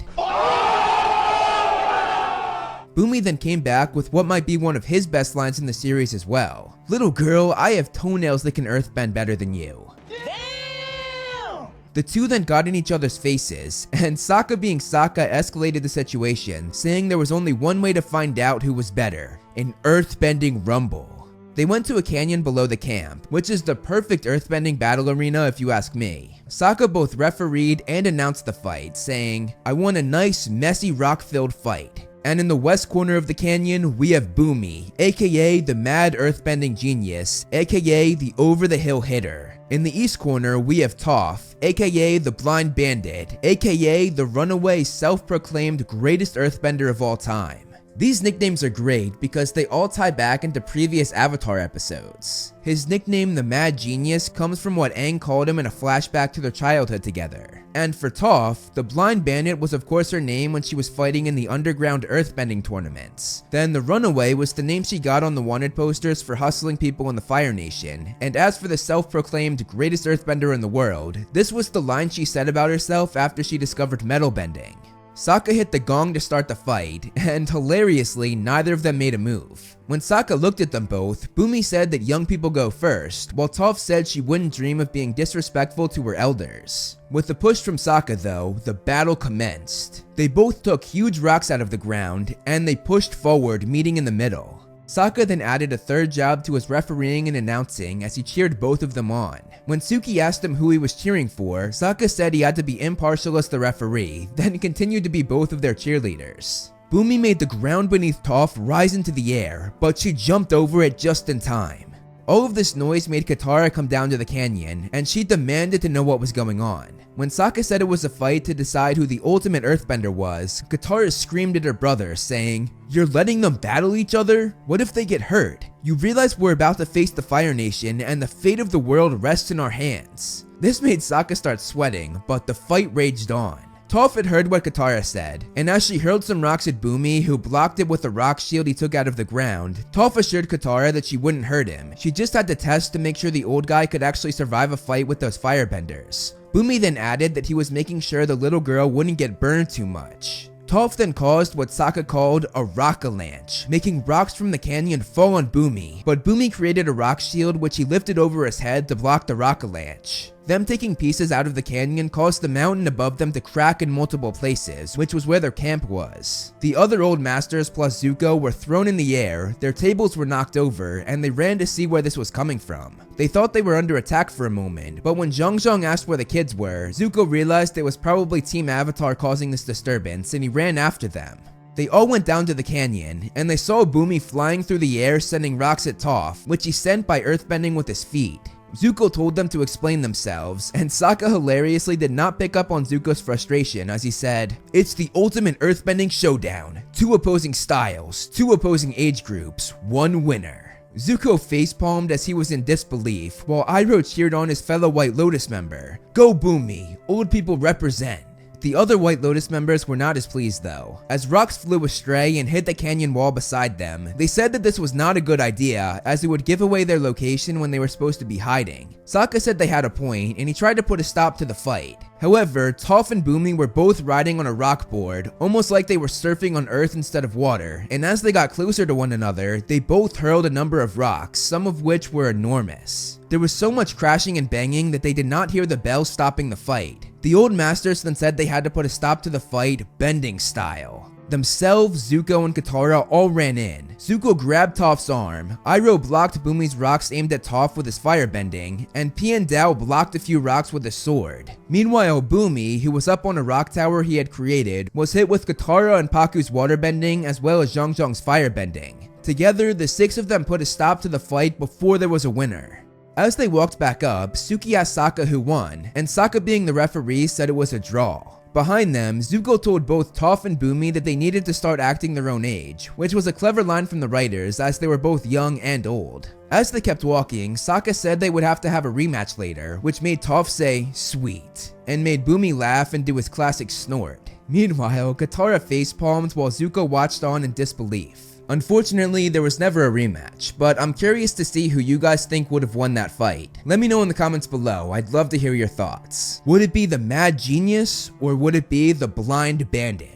[SPEAKER 1] Bumi then came back with what might be one of his best lines in the series as well. "Little girl, I have toenails that can earthbend better than you." Damn! The two then got in each other's faces, and Sokka being Sokka escalated the situation, saying there was only one way to find out who was better, an earthbending rumble. They went to a canyon below the camp, which is the perfect earthbending battle arena if you ask me. Sokka both refereed and announced the fight, saying, "I want a nice, messy, rock-filled fight." And in the west corner of the canyon, we have Bumi, aka the mad earthbending genius, aka the over-the-hill hitter. In the east corner, we have Toph, aka the blind bandit, aka the runaway self-proclaimed greatest earthbender of all time. These nicknames are great because they all tie back into previous Avatar episodes. His nickname, the Mad Genius, comes from what Aang called him in a flashback to their childhood together. And for Toph, the Blind Bandit was of course her name when she was fighting in the underground earthbending tournaments. Then the Runaway was the name she got on the wanted posters for hustling people in the Fire Nation. And as for the self-proclaimed greatest earthbender in the world, this was the line she said about herself after she discovered metal bending. Sokka hit the gong to start the fight, and hilariously, neither of them made a move. When Sokka looked at them both, Bumi said that young people go first, while Toph said she wouldn't dream of being disrespectful to her elders. With the push from Sokka though, the battle commenced. They both took huge rocks out of the ground, and they pushed forward, meeting in the middle. Sokka then added a third job to his refereeing and announcing as he cheered both of them on. When Suki asked him who he was cheering for, Sokka said he had to be impartial as the referee, then continued to be both of their cheerleaders. Bumi made the ground beneath Toph rise into the air, but she jumped over it just in time. All of this noise made Katara come down to the canyon, and she demanded to know what was going on. When Sokka said it was a fight to decide who the ultimate earthbender was, Katara screamed at her brother, saying, "You're letting them battle each other? What if they get hurt? You realize we're about to face the Fire Nation, and the fate of the world rests in our hands." This made Sokka start sweating, but the fight raged on. Toph had heard what Katara said, and as she hurled some rocks at Bumi, who blocked it with a rock shield he took out of the ground, Toph assured Katara that she wouldn't hurt him. She just had to test to make sure the old guy could actually survive a fight with those firebenders. Bumi then added that he was making sure the little girl wouldn't get burned too much. Toph then caused what Sokka called a rock-avalanche, making rocks from the canyon fall on Bumi, but Bumi created a rock shield which he lifted over his head to block the rock-avalanche. Them taking pieces out of the canyon caused the mountain above them to crack in multiple places, which was where their camp was. The other old masters plus Zuko were thrown in the air, their tables were knocked over, and they ran to see where this was coming from. They thought they were under attack for a moment, but when Zhang asked where the kids were, Zuko realized it was probably Team Avatar causing this disturbance, and he ran after them. They all went down to the canyon, and they saw Bumi flying through the air sending rocks at Toph, which he sent by earthbending with his feet. Zuko told them to explain themselves, and Sokka hilariously did not pick up on Zuko's frustration as he said, "It's the ultimate earthbending showdown. 2 opposing styles, 2 opposing age groups, 1 winner." Zuko facepalmed as he was in disbelief, while Iroh cheered on his fellow White Lotus member. "Go Bumi, old people represent." The other White Lotus members were not as pleased though. As rocks flew astray and hit the canyon wall beside them, they said that this was not a good idea as it would give away their location when they were supposed to be hiding. Sokka said they had a point and he tried to put a stop to the fight. However, Toph and Bumi were both riding on a rock board, almost like they were surfing on earth instead of water, and as they got closer to one another, they both hurled a number of rocks, some of which were enormous. There was so much crashing and banging that they did not hear the bell stopping the fight. The old masters then said they had to put a stop to the fight, bending style. Themselves, Zuko, and Katara all ran in. Zuko grabbed Toph's arm, Iroh blocked Bumi's rocks aimed at Toph with his firebending, and Dao blocked a few rocks with his sword. Meanwhile, Bumi, who was up on a rock tower he had created, was hit with Katara and Pakku's waterbending as well as Zhangzhang's firebending. Together, the 6 of them put a stop to the fight before there was a winner. As they walked back up, Suki asked Sokka who won, and Sokka being the referee said it was a draw. Behind them, Zuko told both Toph and Bumi that they needed to start acting their own age, which was a clever line from the writers as they were both young and old. As they kept walking, Sokka said they would have to have a rematch later, which made Toph say, "Sweet," and made Bumi laugh and do his classic snort. Meanwhile, Katara facepalmed while Zuko watched on in disbelief. Unfortunately, there was never a rematch, but I'm curious to see who you guys think would have won that fight. Let me know in the comments below, I'd love to hear your thoughts. Would it be the Mad Genius, or would it be the Blind Bandit?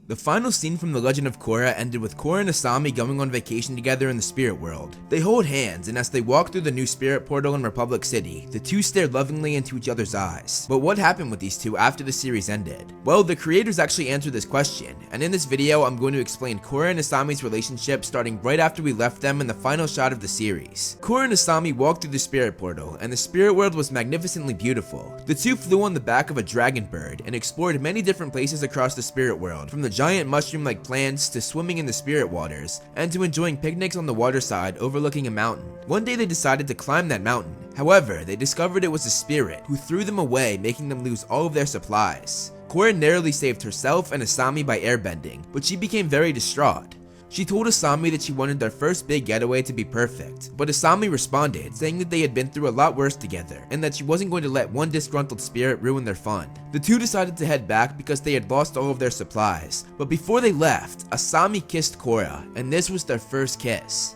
[SPEAKER 2] The final scene from The Legend of Korra ended with Korra and Asami going on vacation together in the spirit world. They hold hands, and as they walk through the new spirit portal in Republic City, the two stare lovingly into each other's eyes. But what happened with these two after the series ended? Well, the creators actually answered this question, and in this video I'm going to explain Korra and Asami's relationship starting right after we left them in the final shot of the series. Korra and Asami walked through the spirit portal, and the spirit world was magnificently beautiful. The two flew on the back of a dragon bird and explored many different places across the spirit world, from the giant mushroom-like plants to swimming in the spirit waters, and to enjoying picnics on the water side overlooking a mountain. One day they decided to climb that mountain. However, they discovered it was a spirit who threw them away, making them lose all of their supplies. Korra narrowly saved herself and Asami by airbending, but she became very distraught. She told Asami that she wanted their first big getaway to be perfect, but Asami responded, saying that they had been through a lot worse together, and that she wasn't going to let one disgruntled spirit ruin their fun. The two decided to head back because they had lost all of their supplies, but before they left, Asami kissed Korra, and this was their first kiss.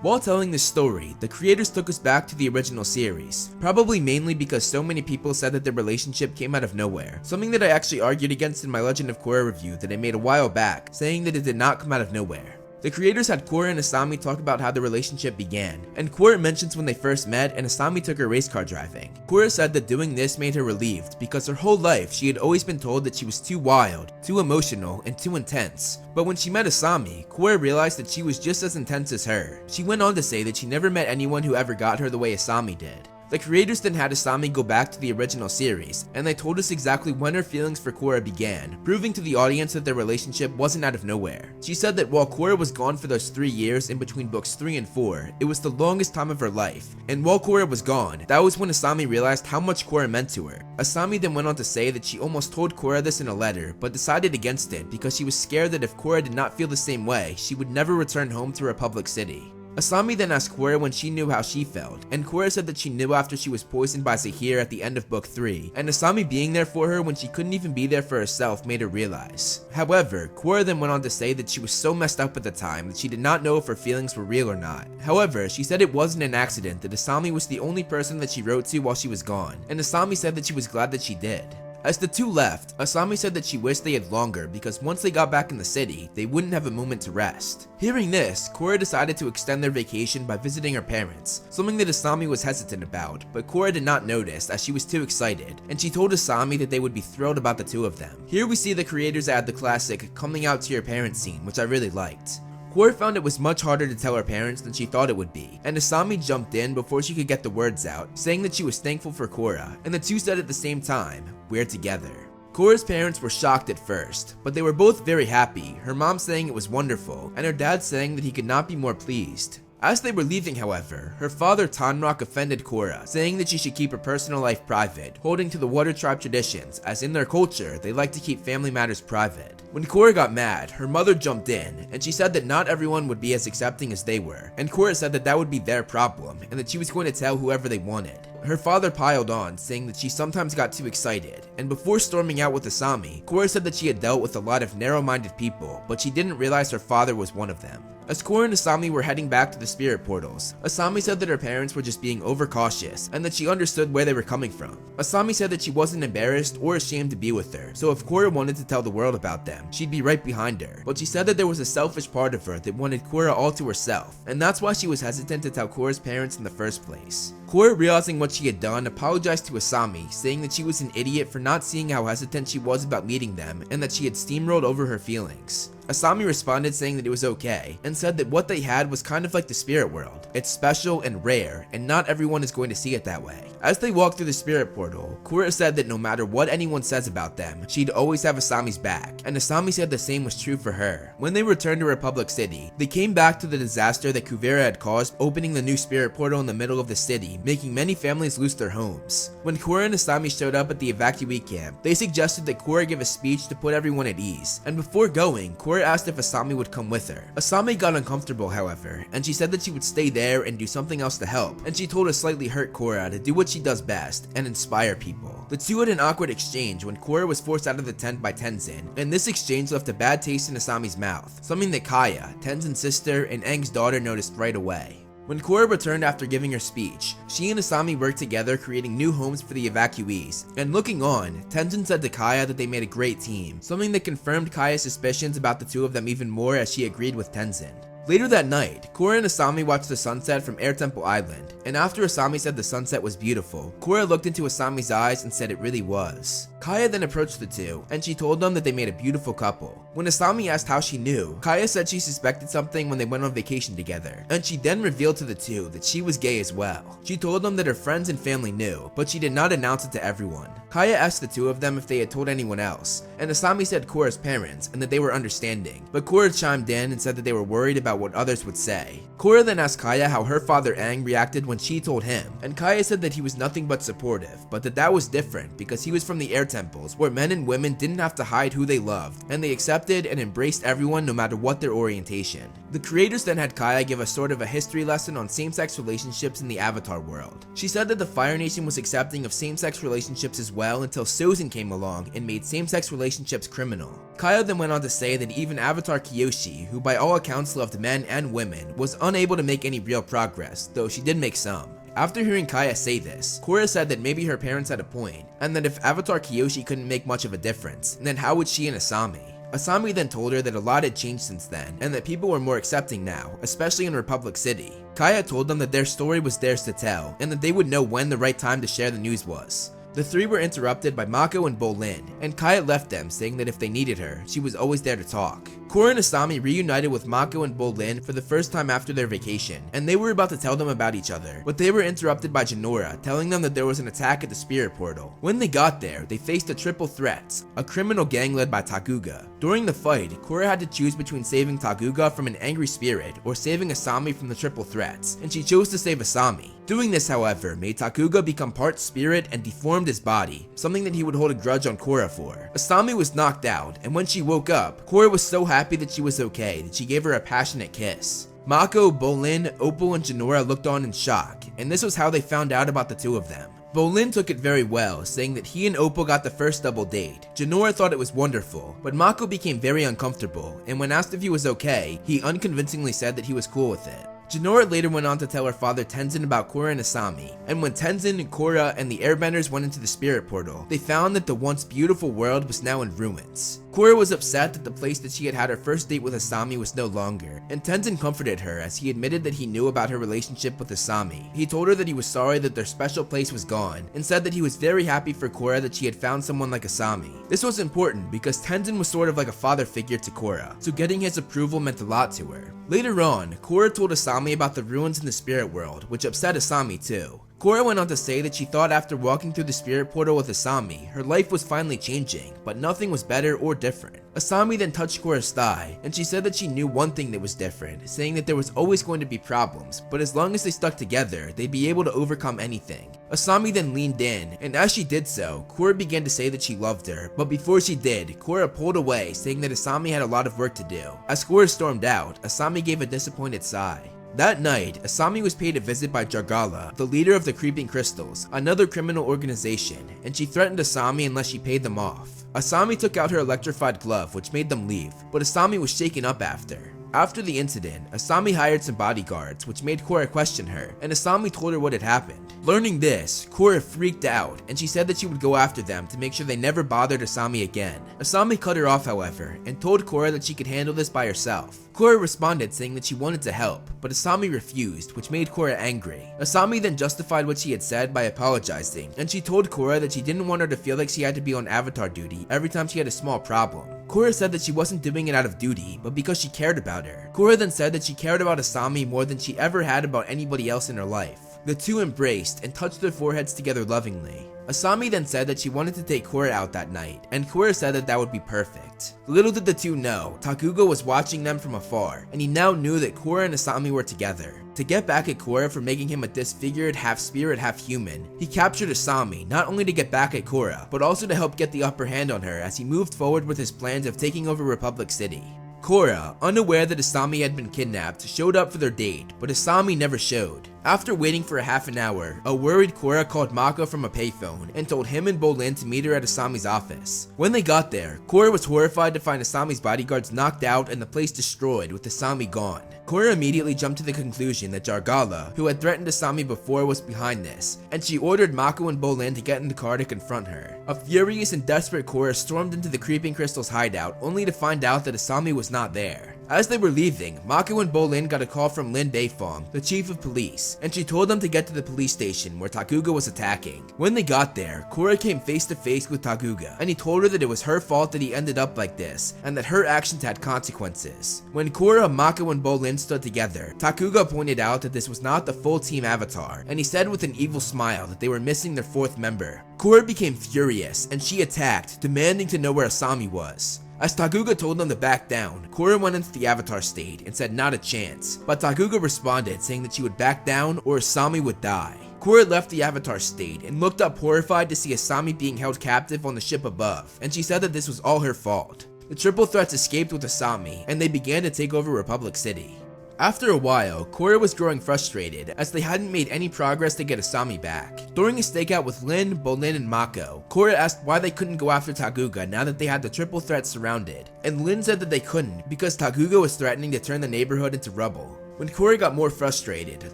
[SPEAKER 2] While telling this story, the creators took us back to the original series, probably mainly because so many people said that their relationship came out of nowhere, something that I actually argued against in my Legend of Korra review that I made a while back, saying that it did not come out of nowhere. The creators had Korra and Asami talk about how the relationship began, and Korra mentions when they first met and Asami took her race car driving. Korra said that doing this made her relieved because her whole life she had always been told that she was too wild, too emotional, and too intense. But when she met Asami, Korra realized that she was just as intense as her. She went on to say that she never met anyone who ever got her the way Asami did. The creators then had Asami go back to the original series, and they told us exactly when her feelings for Korra began, proving to the audience that their relationship wasn't out of nowhere. She said that while Korra was gone for those 3 years in between books 3 and 4, it was the longest time of her life, and while Korra was gone, that was when Asami realized how much Korra meant to her. Asami then went on to say that she almost told Korra this in a letter, but decided against it because she was scared that if Korra did not feel the same way, she would never return home to Republic City. Asami then asked Korra when she knew how she felt, and Korra said that she knew after she was poisoned by Zahir at the end of book 3, and Asami being there for her when she couldn't even be there for herself made her realize. However, Korra then went on to say that she was so messed up at the time that she did not know if her feelings were real or not. However, she said it wasn't an accident that Asami was the only person that she wrote to while she was gone, and Asami said that she was glad that she did. As the two left, Asami said that she wished they had longer because once they got back in the city, they wouldn't have a moment to rest. Hearing this, Korra decided to extend their vacation by visiting her parents, something that Asami was hesitant about, but Korra did not notice as she was too excited, and she told Asami that they would be thrilled about the two of them. Here we see the creators add the classic coming out to your parents scene, which I really liked. Korra found it was much harder to tell her parents than she thought it would be, and Asami jumped in before she could get the words out, saying that she was thankful for Korra, and the two said at the same time, "We're together." Korra's parents were shocked at first, but they were both very happy, her mom saying it was wonderful, and her dad saying that he could not be more pleased. As they were leaving, however, her father Tanrak offended Korra, saying that she should keep her personal life private, holding to the Water Tribe traditions, as in their culture, they like to keep family matters private. When Korra got mad, her mother jumped in, and she said that not everyone would be as accepting as they were, and Korra said that that would be their problem, and that she was going to tell whoever they wanted. Her father piled on, saying that she sometimes got too excited, and before storming out with Asami, Korra said that she had dealt with a lot of narrow-minded people, but she didn't realize her father was one of them. As Korra and Asami were heading back to the spirit portals, Asami said that her parents were just being overcautious and that she understood where they were coming from. Asami said that she wasn't embarrassed or ashamed to be with her, so if Korra wanted to tell the world about them, she'd be right behind her. But she said that there was a selfish part of her that wanted Korra all to herself, and that's why she was hesitant to tell Korra's parents in the first place. Korra, realizing what she had done, apologized to Asami, saying that she was an idiot for not seeing how hesitant she was about meeting them and that she had steamrolled over her feelings. Asami responded saying that it was okay, and said that what they had was kind of like the spirit world. It's special and rare, and not everyone is going to see it that way. As they walked through the spirit portal, Korra said that no matter what anyone says about them, she'd always have Asami's back, and Asami said the same was true for her. When they returned to Republic City, they came back to the disaster that Kuvira had caused, opening the new spirit portal in the middle of the city, making many families lose their homes. When Korra and Asami showed up at the evacuee camp, they suggested that Korra give a speech to put everyone at ease, and before going, Korra asked if Asami would come with her. Asami got uncomfortable, however, and she said that she would stay there and do something else to help, and she told a slightly hurt Korra to do what she does best and inspire people. The two had an awkward exchange when Korra was forced out of the tent by Tenzin, and this exchange left a bad taste in Asami's mouth, something that Kaya, Tenzin's sister, and Aang's daughter noticed right away. When Korra returned after giving her speech, she and Asami worked together creating new homes for the evacuees, and looking on, Tenzin said to Kaya that they made a great team, something that confirmed Kaya's suspicions about the two of them even more as she agreed with Tenzin. Later that night, Korra and Asami watched the sunset from Air Temple Island, and after Asami said the sunset was beautiful, Korra looked into Asami's eyes and said it really was. Kaya then approached the two, and she told them that they made a beautiful couple. When Asami asked how she knew, Kaya said she suspected something when they went on vacation together, and she then revealed to the two that she was gay as well. She told them that her friends and family knew, but she did not announce it to everyone. Kaya asked the two of them if they had told anyone else, and Asami said Korra's parents, and that they were understanding, but Korra chimed in and said that they were worried about what others would say. Korra then asked Kaya how her father Aang reacted when she told him, and Kaya said that he was nothing but supportive, but that was different because he was from the air temples where men and women didn't have to hide who they loved, and they accepted and embraced everyone no matter what their orientation. The creators then had Kaya give us sort of a history lesson on same-sex relationships in the Avatar world. She said that the Fire Nation was accepting of same-sex relationships as well until Sozin came along and made same-sex relationships criminal. Kaya then went on to say that even Avatar Kyoshi, who by all accounts loved men and women, was unable to make any real progress, though she did make some. After hearing Kaya say this, Korra said that maybe her parents had a point, and that if Avatar Kyoshi couldn't make much of a difference, then how would she and Asami? Asami then told her that a lot had changed since then, and that people were more accepting now, especially in Republic City. Kaya told them that their story was theirs to tell, and that they would know when the right time to share the news was. The three were interrupted by Mako and Bolin, and Kaya left them, saying that if they needed her, she was always there to talk. Korra and Asami reunited with Mako and Bolin for the first time after their vacation, and they were about to tell them about each other, but they were interrupted by Jinora, telling them that there was an attack at the spirit portal. When they got there, they faced a triple threat, a criminal gang led by Taguga. During the fight, Korra had to choose between saving Taguga from an angry spirit or saving Asami from the triple threats, and she chose to save Asami. Doing this, however, made Taguga become part spirit and deformed his body, something that he would hold a grudge on Korra for. Asami was knocked out, and when she woke up, Korra was so happy that she was okay that she gave her a passionate kiss. Mako, Bolin, Opal, and Jinora looked on in shock, and this was how they found out about the two of them. Bolin took it very well, saying that he and Opal got the first double date. Jinora thought it was wonderful, but Mako became very uncomfortable, and when asked if he was okay, he unconvincingly said that he was cool with it. Jinora later went on to tell her father Tenzin about Korra and Asami, and when Tenzin, Korra, and the Airbenders went into the spirit portal, they found that the once beautiful world was now in ruins. Korra was upset that the place that she had had her first date with Asami was no longer, and Tenzin comforted her as he admitted that he knew about her relationship with Asami. He told her that he was sorry that their special place was gone, and said that he was very happy for Korra that she had found someone like Asami. This was important because Tenzin was sort of like a father figure to Korra, so getting his approval meant a lot to her. Later on, Korra told Asami about the ruins in the spirit world, which upset Asami too. Korra went on to say that she thought after walking through the spirit portal with Asami, her life was finally changing, but nothing was better or different. Asami then touched Korra's thigh, and she said that she knew one thing that was different, saying that there was always going to be problems, but as long as they stuck together, they'd be able to overcome anything. Asami then leaned in, and as she did so, Korra began to say that she loved her, but before she did, Korra pulled away, saying that Asami had a lot of work to do. As Korra stormed out, Asami gave a disappointed sigh. That night, Asami was paid a visit by Jargala, the leader of the Creeping Crystals, another criminal organization, and she threatened Asami unless she paid them off. Asami took out her electrified glove, which made them leave, but Asami was shaken up after. After the incident, Asami hired some bodyguards, which made Korra question her, and Asami told her what had happened. Learning this, Korra freaked out, and she said that she would go after them to make sure they never bothered Asami again. Asami cut her off, however, and told Korra that she could handle this by herself. Korra responded saying that she wanted to help, but Asami refused, which made Korra angry. Asami then justified what she had said by apologizing, and she told Korra that she didn't want her to feel like she had to be on Avatar duty every time she had a small problem. Korra said that she wasn't doing it out of duty, but because she cared about her. Korra then said that she cared about Asami more than she ever had about anybody else in her life. The two embraced and touched their foreheads together lovingly. Asami then said that she wanted to take Korra out that night, and Korra said that that would be perfect. Little did the two know, Takuga was watching them from afar, and he now knew that Korra and Asami were together. To get back at Korra for making him a disfigured, half-spirit, half-human, he captured Asami not only to get back at Korra, but also to help get the upper hand on her as he moved forward with his plans of taking over Republic City. Korra, unaware that Asami had been kidnapped, showed up for their date, but Asami never showed. After waiting for a half an hour, a worried Korra called Mako from a payphone and told him and Bolin to meet her at Asami's office. When they got there, Korra was horrified to find Asami's bodyguards knocked out and the place destroyed with Asami gone. Korra immediately jumped to the conclusion that Jargala, who had threatened Asami before, was behind this, and she ordered Mako and Bolin to get in the car to confront her. A furious and desperate Korra stormed into the Creeping Crystal's hideout only to find out that Asami was not there. As they were leaving, Mako and Bolin got a call from Lin Beifong, the chief of police, and she told them to get to the police station where Takuga was attacking. When they got there, Korra came face to face with Takuga, and he told her that it was her fault that he ended up like this, and that her actions had consequences. When Korra, Mako, and Bolin stood together, Takuga pointed out that this was not the full team Avatar, and he said with an evil smile that they were missing their fourth member. Korra became furious, and she attacked, demanding to know where Asami was. As Takuga told them to back down, Korra went into the Avatar state and said not a chance, but Takuga responded saying that she would back down or Asami would die. Korra left the Avatar state and looked up horrified to see Asami being held captive on the ship above, and she said that this was all her fault. The triple threats escaped with Asami, and they began to take over Republic City. After a while, Korra was growing frustrated as they hadn't made any progress to get Asami back. During a stakeout with Lin, Bolin, and Mako, Korra asked why they couldn't go after Takuga now that they had the triple threat surrounded, and Lin said that they couldn't because Takuga was threatening to turn the neighborhood into rubble. When Korra got more frustrated,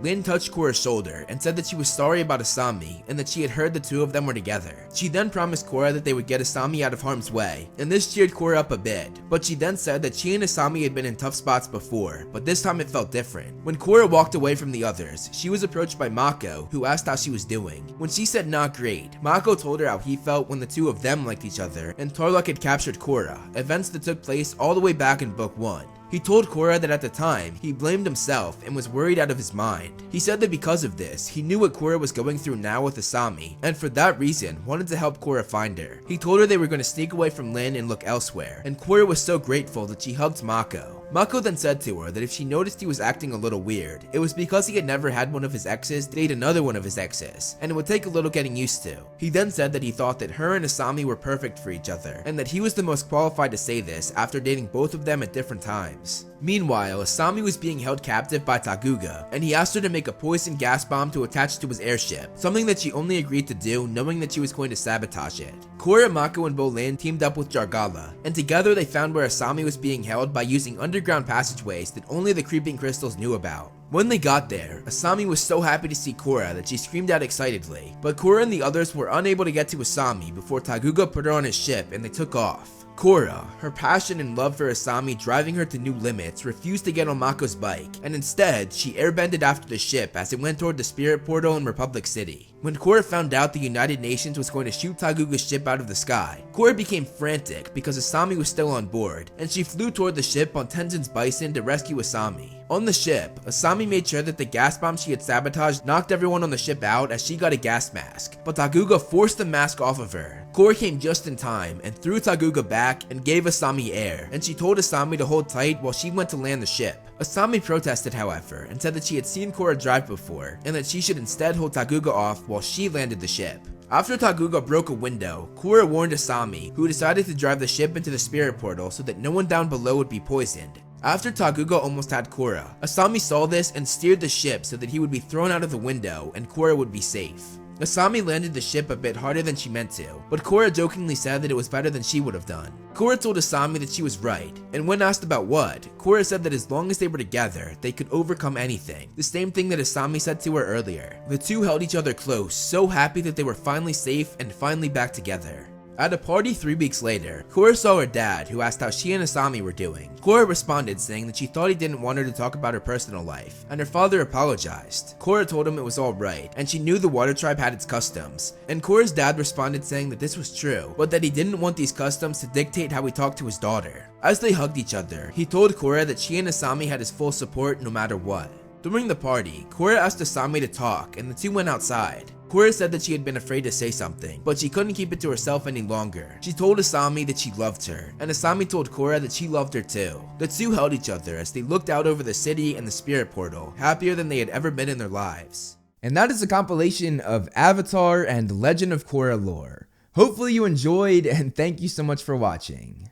[SPEAKER 2] Lin touched Korra's shoulder and said that she was sorry about Asami and that she had heard the two of them were together. She then promised Korra that they would get Asami out of harm's way, and this cheered Korra up a bit, but she then said that she and Asami had been in tough spots before, but this time it felt different. When Korra walked away from the others, she was approached by Mako, who asked how she was doing. When she said not great, Mako told her how he felt when the two of them liked each other, and Tarlok had captured Korra, events that took place all the way back in Book 1. He told Korra that at the time, he blamed himself and was worried out of his mind. He said that because of this, he knew what Korra was going through now with Asami, and for that reason, wanted to help Korra find her. He told her they were going to sneak away from Lin and look elsewhere, and Korra was so grateful that she hugged Mako. Mako then said to her that if she noticed he was acting a little weird, it was because he had never had one of his exes date another one of his exes, and it would take a little getting used to. He then said that he thought that her and Asami were perfect for each other, and that he was the most qualified to say this after dating both of them at different times. Meanwhile, Asami was being held captive by Takuga, and he asked her to make a poison gas bomb to attach to his airship, something that she only agreed to do knowing that she was going to sabotage it. Korra, Mako, and Bolin teamed up with Jargala, and together they found where Asami was being held by using underground passageways that only the Creeping Crystals knew about. When they got there, Asami was so happy to see Korra that she screamed out excitedly, but Korra and the others were unable to get to Asami before Takuga put her on his ship and they took off. Korra, her passion and love for Asami driving her to new limits, refused to get on Mako's bike, and instead, she airbended after the ship as it went toward the spirit portal in Republic City. When Korra found out the United Nations was going to shoot Takuga's ship out of the sky, Korra became frantic because Asami was still on board, and she flew toward the ship on Tenzin's Bison to rescue Asami. On the ship, Asami made sure that the gas bomb she had sabotaged knocked everyone on the ship out as she got a gas mask, but Takuga forced the mask off of her. Korra came just in time and threw Takuga back and gave Asami air, and she told Asami to hold tight while she went to land the ship. Asami protested, however, and said that she had seen Korra drive before, and that she should instead hold Takuga off while she landed the ship. After Takuga broke a window, Korra warned Asami, who decided to drive the ship into the spirit portal so that no one down below would be poisoned. After Taguga almost had Korra, Asami saw this and steered the ship so that he would be thrown out of the window and Korra would be safe. Asami landed the ship a bit harder than she meant to, but Korra jokingly said that it was better than she would have done. Korra told Asami that she was right, and when asked about what, Korra said that as long as they were together, they could overcome anything, the same thing that Asami said to her earlier. The two held each other close, so happy that they were finally safe and finally back together. At a party 3 weeks later, Korra saw her dad, who asked how she and Asami were doing. Korra responded saying that she thought he didn't want her to talk about her personal life, and her father apologized. Korra told him it was alright, and she knew the water tribe had its customs, and Korra's dad responded saying that this was true, but that he didn't want these customs to dictate how he talked to his daughter. As they hugged each other, he told Korra that she and Asami had his full support no matter what. During the party, Korra asked Asami to talk, and the two went outside. Korra said that she had been afraid to say something, but she couldn't keep it to herself any longer. She told Asami that she loved her, and Asami told Korra that she loved her too. The two held each other as they looked out over the city and the spirit portal, happier than they had ever been in their lives.
[SPEAKER 1] And that is a compilation of Avatar and Legend of Korra lore. Hopefully you enjoyed, and thank you so much for watching.